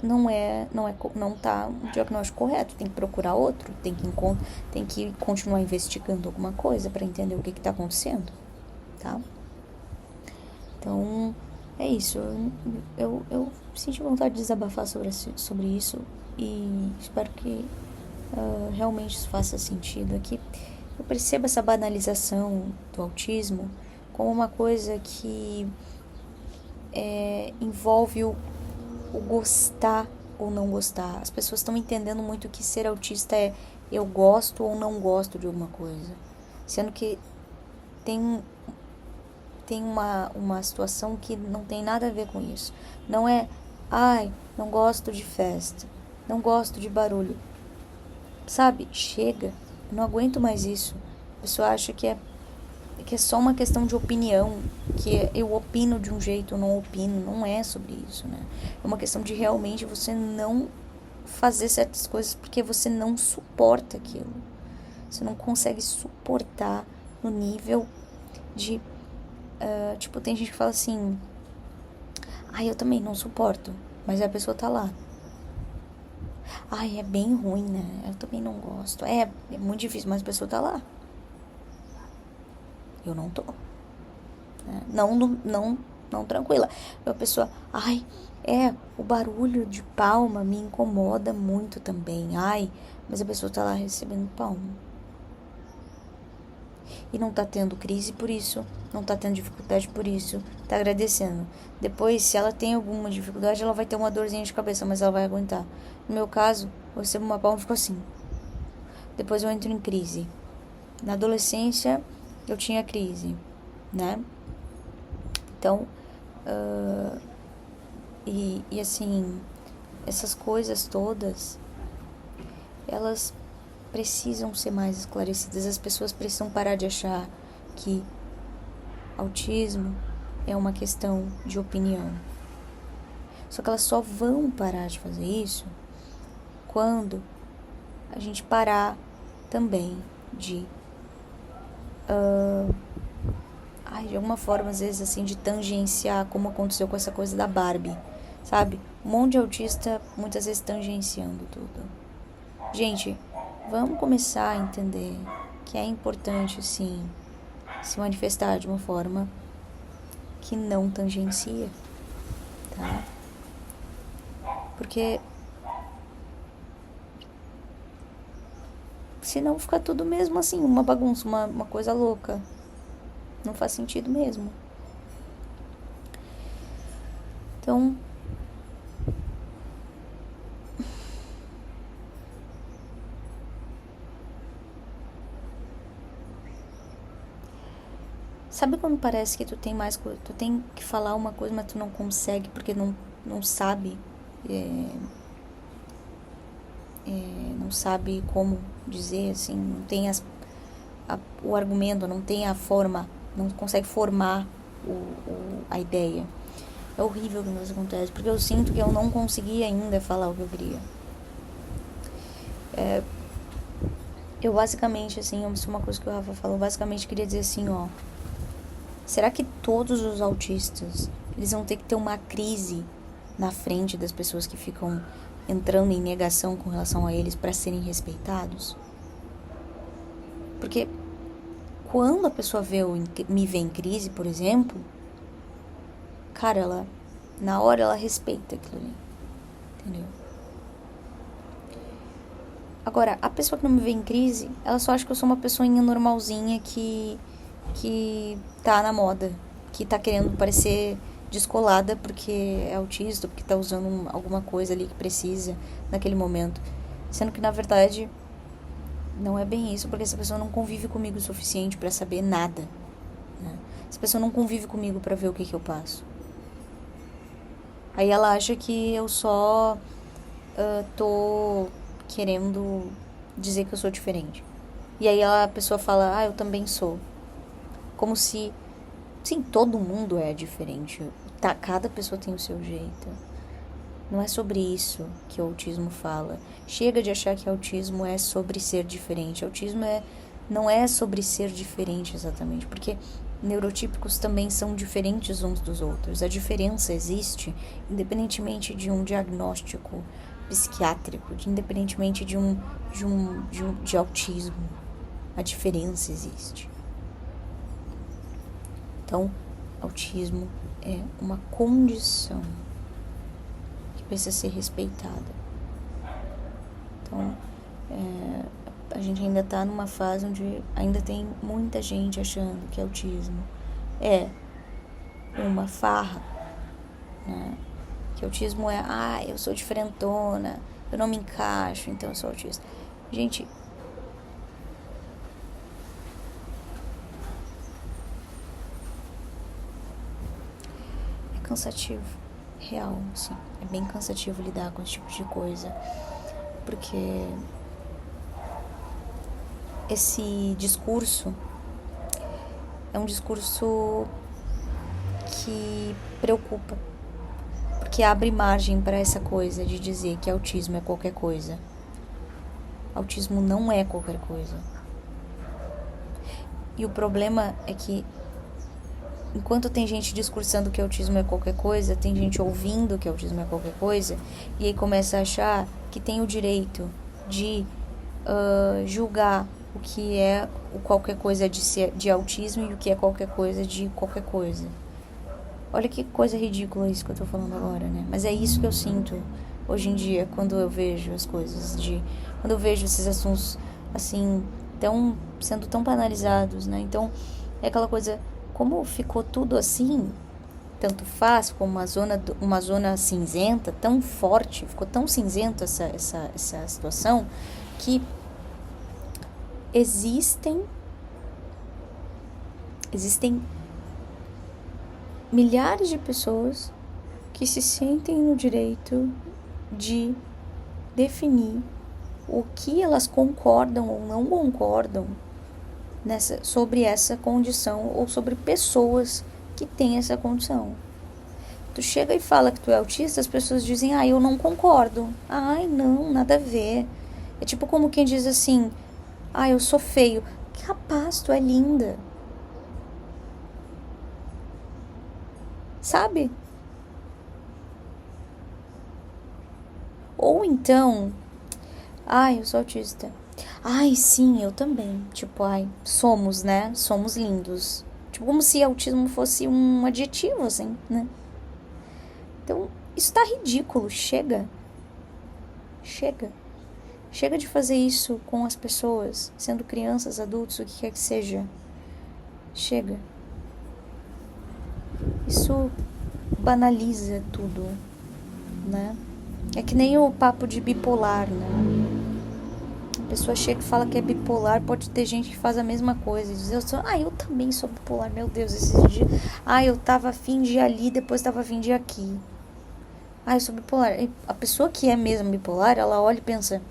não tá no diagnóstico correto. Tem que procurar outro, tem que continuar investigando alguma coisa para entender o que está acontecendo, tá? Então, é isso. Eu senti vontade de desabafar sobre isso, e espero que realmente isso faça sentido aqui. Eu percebo essa banalização do autismo como uma coisa que envolve o gostar ou não gostar. As pessoas estão entendendo muito que ser autista é eu gosto ou não gosto de alguma coisa, sendo que tem uma situação que não tem nada a ver com isso. Não é, não gosto de festa, não gosto de barulho. Sabe, chega, eu não aguento mais isso. A pessoa acha que é só uma questão de opinião, que eu opino de um jeito, eu não opino. Não é sobre isso, né? É uma questão de realmente você não fazer certas coisas porque você não suporta aquilo. Você não consegue suportar no nível de... tem gente que fala assim, eu também não suporto, mas a pessoa tá lá. É bem ruim, né? Eu também não gosto. É muito difícil, mas a pessoa tá lá. Eu não tô. Não tranquila. A pessoa, o barulho de palma me incomoda muito também. Mas a pessoa tá lá recebendo palma. E não tá tendo crise por isso, não tá tendo dificuldade por isso, tá agradecendo. Depois, se ela tem alguma dificuldade, ela vai ter uma dorzinha de cabeça, mas ela vai aguentar. No meu caso, eu recebo uma palma e fico assim. Depois eu entro em crise. Na adolescência, eu tinha crise, né? Então, assim, essas coisas todas, elas precisam ser mais esclarecidas. As pessoas precisam parar de achar que autismo é uma questão de opinião. Só que elas só vão parar de fazer isso quando a gente parar também de de alguma forma, às vezes, assim, de tangenciar, como aconteceu com essa coisa da Barbie, sabe? Um monte de autista, muitas vezes, tangenciando tudo. Gente, vamos começar a entender que é importante, sim, se manifestar de uma forma que não tangencia, tá? Porque senão fica tudo mesmo assim, uma bagunça, uma coisa louca. Não faz sentido mesmo. Então, sabe quando parece que tu tem que falar uma coisa, mas tu não consegue porque não sabe, não sabe como dizer, assim, não tem o argumento, não tem a forma, não consegue formar a ideia. É horrível quando isso acontece, porque eu sinto que eu não consegui ainda falar o que eu queria. Eu basicamente, assim, isso é uma coisa que o Rafa falou, basicamente queria dizer assim, ó, será que todos os autistas, eles vão ter que ter uma crise na frente das pessoas que ficam entrando em negação com relação a eles para serem respeitados? Porque quando a pessoa me vê em crise, por exemplo, cara, na hora ela respeita aquilo ali, entendeu? Agora, a pessoa que não me vê em crise, ela só acha que eu sou uma pessoinha normalzinha que tá na moda, que tá querendo parecer descolada porque é autista, porque tá usando alguma coisa ali que precisa naquele momento. Sendo que, na verdade, não é bem isso, porque essa pessoa não convive comigo o suficiente pra saber nada, né? Essa pessoa não convive comigo pra ver o que eu passo. Aí ela acha que eu só tô querendo dizer que eu sou diferente. E aí a pessoa fala, eu também sou. Como se, sim, todo mundo é diferente. Cada pessoa tem o seu jeito. Não é sobre isso que o autismo fala. Chega de achar que autismo é sobre ser diferente. Autismo não é sobre ser diferente exatamente, porque neurotípicos também são diferentes uns dos outros. A diferença existe independentemente de um diagnóstico psiquiátrico, independentemente de autismo. A diferença existe. Então, autismo é uma condição que precisa ser respeitada. Então, a gente ainda está numa fase onde ainda tem muita gente achando que autismo é uma farra, né? Que autismo é, eu sou diferentona, eu não me encaixo, então eu sou autista. Gente, é cansativo, real, assim. É bem cansativo lidar com esse tipo de coisa, porque esse discurso é um discurso que preocupa, porque abre margem para essa coisa de dizer que autismo é qualquer coisa. Autismo não é qualquer coisa. E o problema é que enquanto tem gente discursando que autismo é qualquer coisa, tem gente ouvindo que autismo é qualquer coisa, e aí começa a achar que tem o direito de julgar o que é o qualquer coisa de autismo e o que é qualquer coisa de qualquer coisa. Olha que coisa ridícula isso que eu tô falando agora, né? Mas é isso que eu sinto hoje em dia quando eu vejo as coisas, quando eu vejo esses assuntos assim, sendo tão banalizados, né? Então, é aquela coisa, como ficou tudo assim, tanto faz, como uma zona cinzenta, tão forte, ficou tão cinzento essa situação, que existem milhares de pessoas que se sentem no direito de definir o que elas concordam ou não concordam sobre essa condição ou sobre pessoas que têm essa condição. Tu chega e fala que tu é autista, as pessoas dizem, eu não concordo. Não, nada a ver. É tipo como quem diz assim, eu sou feio. Rapaz, tu é linda. Sabe? Ou então, eu sou autista. Sim, eu também. Tipo, somos, né? Somos lindos. Tipo, como se autismo fosse um adjetivo, assim, né? Então, isso tá ridículo. Chega. Chega de fazer isso com as pessoas, sendo crianças, adultos, o que quer que seja. Chega. Isso banaliza tudo, né? É que nem o papo de bipolar, né? A pessoa chega e fala que é bipolar, pode ter gente que faz a mesma coisa. E diz, eu também sou bipolar, meu Deus, esses dias. Eu tava afim de ir ali, depois tava afim de ir aqui. Eu sou bipolar. E a pessoa que é mesmo bipolar, ela olha e pensa,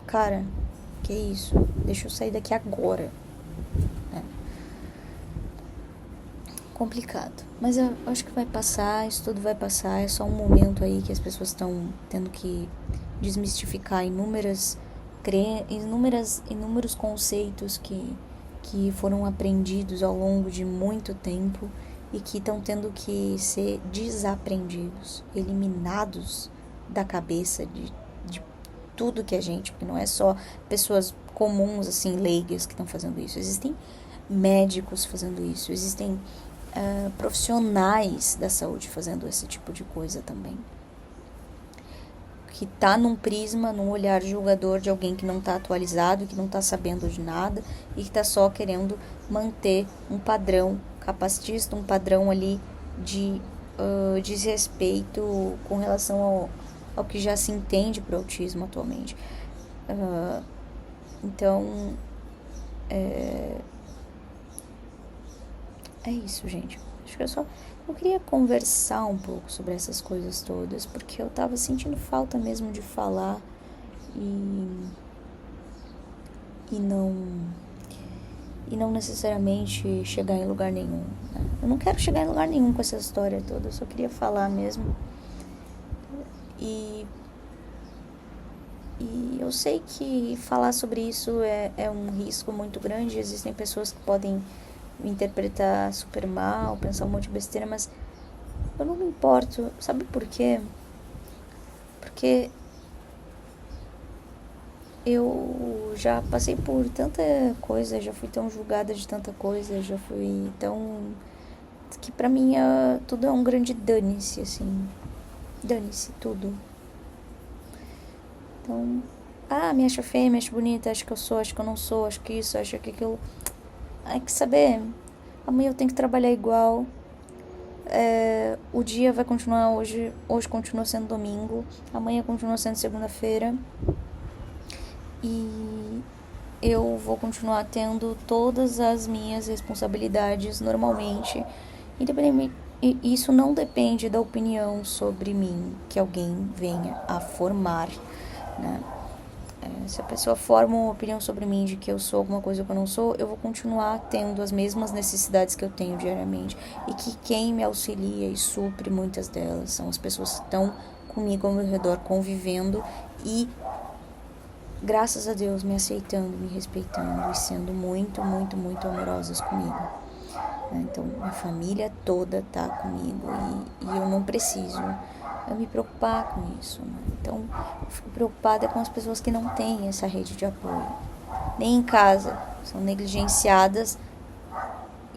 cara, que isso? Deixa eu sair daqui agora. Complicado. Mas eu acho que vai passar, isso tudo vai passar. É só um momento aí que as pessoas estão tendo que desmistificar inúmeros conceitos que foram aprendidos ao longo de muito tempo e que estão tendo que ser desaprendidos, eliminados da cabeça de tudo que a gente, porque não é só pessoas comuns, assim, leigas que estão fazendo isso. Existem médicos fazendo isso, existem profissionais da saúde fazendo esse tipo de coisa também. Que tá num prisma, num olhar julgador de alguém que não tá atualizado, que não tá sabendo de nada e que tá só querendo manter um padrão capacitista, um padrão ali de desrespeito com relação ao que já se entende pro autismo atualmente. Então, é isso, gente. Acho que eu queria conversar um pouco sobre essas coisas todas, porque eu tava sentindo falta mesmo de falar e não necessariamente chegar em lugar nenhum, né? Eu não quero chegar em lugar nenhum com essa história toda, eu só queria falar mesmo. E eu sei que falar sobre isso é um risco muito grande. Existem pessoas que podem me interpretar super mal, pensar um monte de besteira, mas eu não me importo. Sabe por quê? Porque eu já passei por tanta coisa, já fui tão julgada de tanta coisa, já fui tão... que pra mim tudo é um grande dane-se, assim. Dane-se tudo. Então, me acha feia, me acha bonita, acha que eu sou, acha que eu não sou, acho que isso, acha que aquilo. Ai, que saber, amanhã eu tenho que trabalhar igual. O dia vai continuar hoje continua sendo domingo, amanhã continua sendo segunda-feira. E eu vou continuar tendo todas as minhas responsabilidades normalmente, independente. E isso não depende da opinião sobre mim que alguém venha a formar, né? Se a pessoa forma uma opinião sobre mim de que eu sou alguma coisa que eu não sou, eu vou continuar tendo as mesmas necessidades que eu tenho diariamente. E que quem me auxilia e supre muitas delas são as pessoas que estão comigo ao meu redor, convivendo e, graças a Deus, me aceitando, me respeitando e sendo muito, muito, muito amorosas comigo. Então, minha família toda tá comigo e eu não preciso me preocupar com isso, né? Então, eu fico preocupada com as pessoas que não têm essa rede de apoio. Nem em casa, são negligenciadas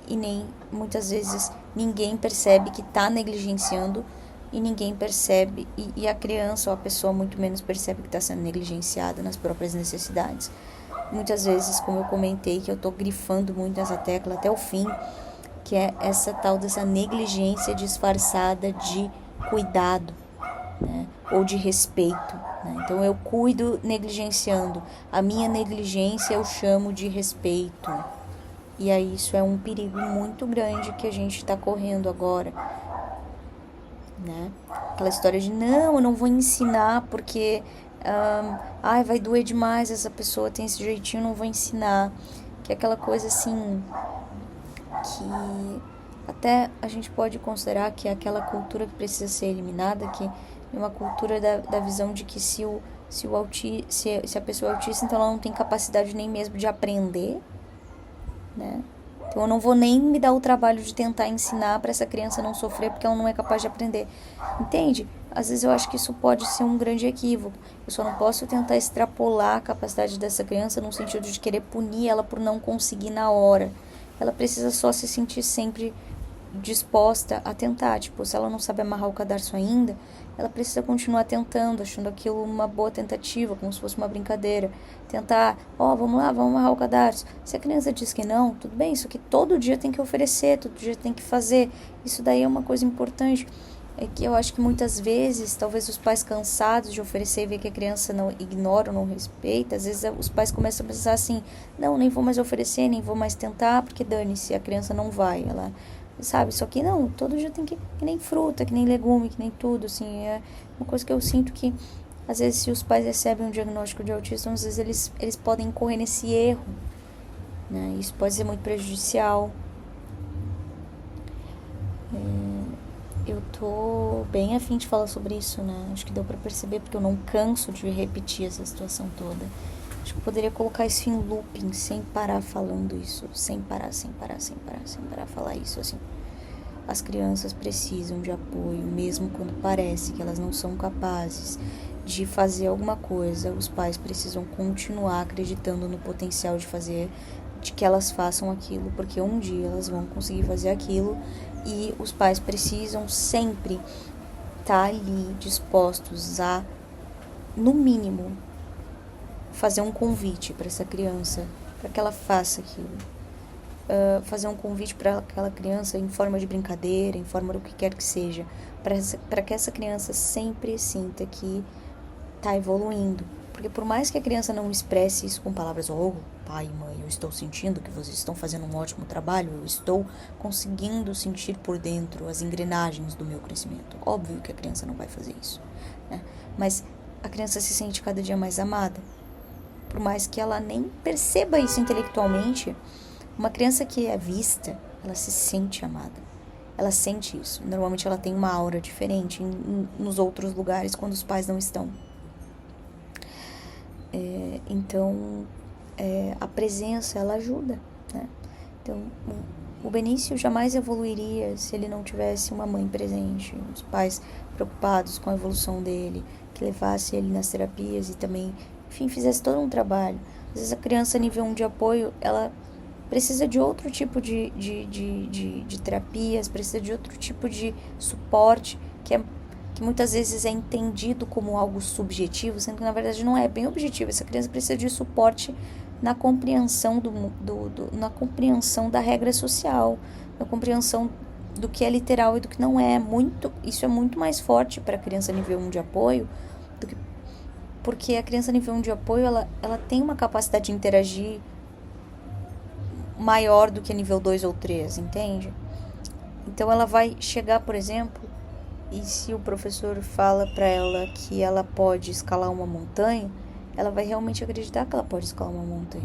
e nem, muitas vezes, ninguém percebe que tá negligenciando e ninguém percebe, e a criança ou a pessoa muito menos percebe que está sendo negligenciada nas próprias necessidades. Muitas vezes, como eu comentei, que eu tô grifando muito essa tecla até o fim, que é essa tal dessa negligência disfarçada de cuidado, né? Ou de respeito, né? Então eu cuido negligenciando, a minha negligência eu chamo de respeito, e aí isso é um perigo muito grande que a gente está correndo agora, né? Aquela história de não, eu não vou ensinar porque vai doer demais, essa pessoa tem esse jeitinho, não vou ensinar, que é aquela coisa assim que até a gente pode considerar que é aquela cultura que precisa ser eliminada, que é uma cultura da visão de que se a pessoa é autista, então ela não tem capacidade nem mesmo de aprender, né? Então eu não vou nem me dar o trabalho de tentar ensinar para essa criança não sofrer porque ela não é capaz de aprender. Entende? Às vezes eu acho que isso pode ser um grande equívoco. Eu só não posso tentar extrapolar a capacidade dessa criança no sentido de querer punir ela por não conseguir na hora. Ela precisa só se sentir sempre disposta a tentar. Tipo, se ela não sabe amarrar o cadarço ainda, ela precisa continuar tentando, achando aquilo uma boa tentativa, como se fosse uma brincadeira. Tentar, vamos lá, vamos amarrar o cadarço. Se a criança diz que não, tudo bem, isso aqui todo dia tem que oferecer, todo dia tem que fazer. Isso daí é uma coisa importante. É que eu acho que muitas vezes, talvez os pais cansados de oferecer e ver que a criança não ignora ou não respeita, às vezes os pais começam a pensar assim, não, nem vou mais oferecer, nem vou mais tentar, porque dane-se, a criança não vai, ela, sabe, só que não, todo dia tem que nem fruta, que nem legume, que nem tudo, assim, é uma coisa que eu sinto que às vezes, se os pais recebem um diagnóstico de autismo, às vezes eles podem incorrer nesse erro, né? Isso pode ser muito prejudicial. Eu tô bem afim de falar sobre isso, né? Acho que deu pra perceber, porque eu não canso de repetir essa situação toda. Acho que eu poderia colocar isso em looping, sem parar falando isso. Sem parar falar isso, assim. As crianças precisam de apoio, mesmo quando parece que elas não são capazes de fazer alguma coisa. Os pais precisam continuar acreditando no potencial de que elas façam aquilo, porque um dia elas vão conseguir fazer aquilo. E os pais precisam sempre estar ali dispostos a, no mínimo, fazer um convite para essa criança, para que ela faça aquilo. Fazer um convite para aquela criança em forma de brincadeira, em forma do que quer que seja, para que essa criança sempre sinta que está evoluindo. Porque por mais que a criança não expresse isso com palavras, pai e mãe, eu estou sentindo que vocês estão fazendo um ótimo trabalho, eu estou conseguindo sentir por dentro as engrenagens do meu crescimento. Óbvio que a criança não vai fazer isso, né? Mas a criança se sente cada dia mais amada. Por mais que ela nem perceba isso intelectualmente, uma criança que é vista, ela se sente amada. Ela sente isso. Normalmente ela tem uma aura diferente nos outros lugares quando os pais não estão. Então, a presença, ela ajuda, né? Então, o Benício jamais evoluiria se ele não tivesse uma mãe presente, os pais preocupados com a evolução dele, que levasse ele nas terapias e também, enfim, fizesse todo um trabalho. Às vezes a criança nível 1 de apoio, ela precisa de outro tipo de terapias, precisa de outro tipo de suporte, que muitas vezes é entendido como algo subjetivo, sendo que na verdade não é bem objetivo. Essa criança precisa de suporte na compreensão na compreensão da regra social, na compreensão do que é literal e do que não é. Isso é muito mais forte para a criança nível 1 de apoio, porque a criança nível 1 de apoio, ela tem uma capacidade de interagir maior do que nível 2 ou 3, entende? Então ela vai chegar, por exemplo, e se o professor fala para ela que ela pode escalar uma montanha, ela vai realmente acreditar que ela pode escalar uma montanha.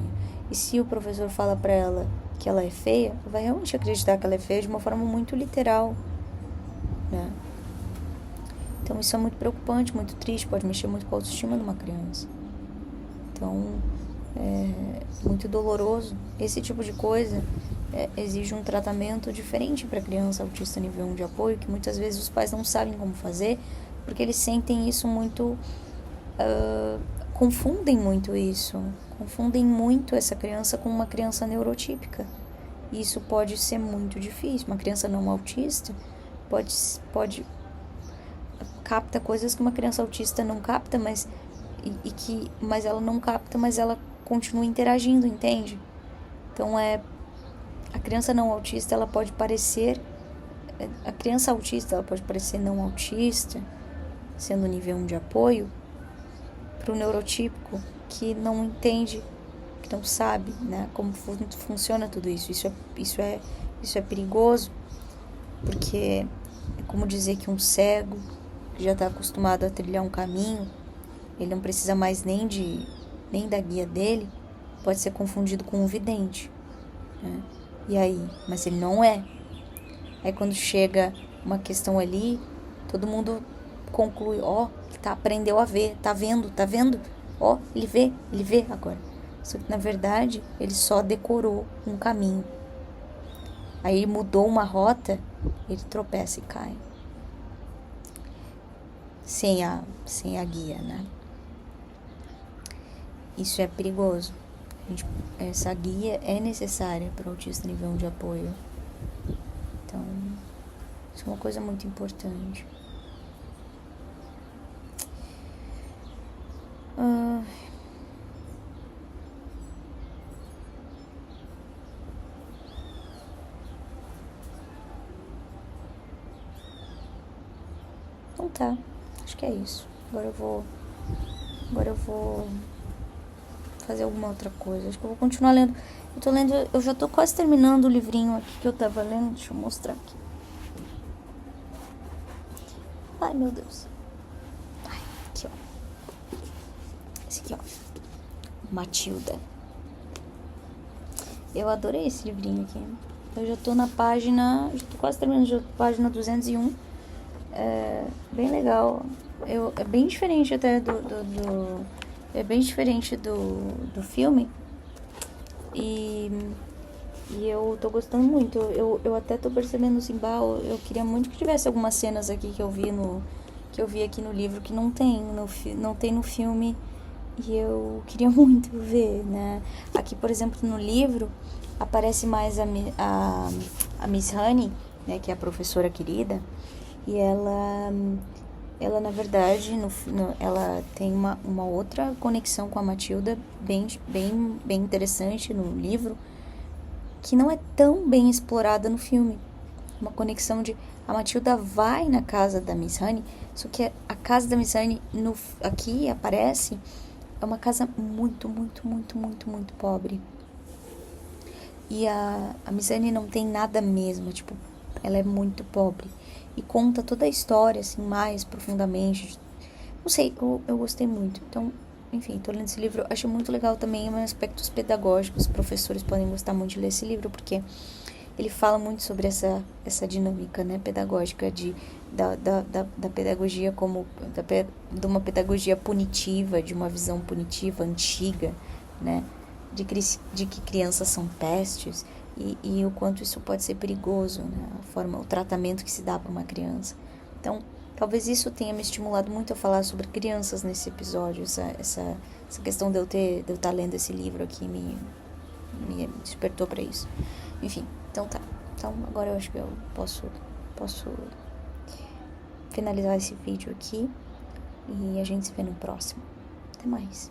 E se o professor fala para ela que ela é feia, ela vai realmente acreditar que ela é feia de uma forma muito literal, né? Então isso é muito preocupante, muito triste, pode mexer muito com a autoestima de uma criança. Então, é muito doloroso. Esse tipo de coisa exige um tratamento diferente para a criança autista nível 1 de apoio, que muitas vezes os pais não sabem como fazer, porque eles sentem isso muito... confundem muito essa criança com uma criança neurotípica. E isso pode ser muito difícil. Uma criança não autista pode capta coisas que uma criança autista não capta, mas ela não capta, mas ela continua interagindo, entende? Então a criança não autista, ela pode parecer... A criança autista, ela pode parecer não autista, sendo nível 1 de apoio, para o neurotípico que não entende, que não sabe, né, como funciona tudo isso. Isso é perigoso, porque é como dizer que um cego que já está acostumado a trilhar um caminho, ele não precisa mais nem da guia dele, pode ser confundido com um vidente, né? E aí? Mas ele não é. Aí quando chega uma questão ali, todo mundo conclui, aprendeu a ver, tá vendo, ele vê agora. Só que na verdade, ele só decorou um caminho. Aí mudou uma rota, ele tropeça e cai. Sem a guia, né? Isso é perigoso. Essa guia é necessária para o autista nível 1 de apoio. Então, isso é uma coisa muito importante. Então tá, acho que é isso. Agora eu vou fazer alguma outra coisa. Acho que eu vou continuar lendo. Eu já tô quase terminando o livrinho aqui que eu tava lendo. Deixa eu mostrar aqui. Ai, meu Deus. Ai, aqui, ó. Esse aqui, ó. Matilda. Eu adorei esse livrinho aqui. Eu já tô na página... Já tô quase terminando, já tô na página 201. É bem legal. É bem diferente até é bem diferente do filme. E eu tô gostando muito. Eu até tô percebendo assim, eu queria muito que tivesse algumas cenas aqui que eu vi aqui no livro que não tem no filme. E eu queria muito ver, né? Aqui, por exemplo, no livro aparece mais a Miss Honey, né, que é a professora querida, e ela na verdade, ela tem uma outra conexão com a Matilda bem interessante no livro, que não é tão bem explorada no filme. Uma conexão de... A Matilda vai na casa da Miss Honey, só que a casa da Miss Honey aqui aparece... É uma casa muito, muito, muito, muito, muito pobre. E a Miss Honey não tem nada mesmo, tipo, ela é muito pobre. E conta toda a história, assim, mais profundamente. Não sei, eu gostei muito. Então, enfim, tô lendo esse livro. Eu acho muito legal também em aspectos pedagógicos. Os professores podem gostar muito de ler esse livro, porque ele fala muito sobre essa dinâmica, né, pedagógica da pedagogia como de uma pedagogia punitiva, de uma visão punitiva antiga, né, de que crianças são pestes e o quanto isso pode ser perigoso, né, o tratamento que se dá para uma criança. Então, talvez isso tenha me estimulado muito a falar sobre crianças nesse episódio, essa questão de eu estar lendo esse livro aqui me despertou para isso. Enfim, então tá. Então agora eu acho que eu posso finalizar esse vídeo aqui e a gente se vê no próximo. Até mais.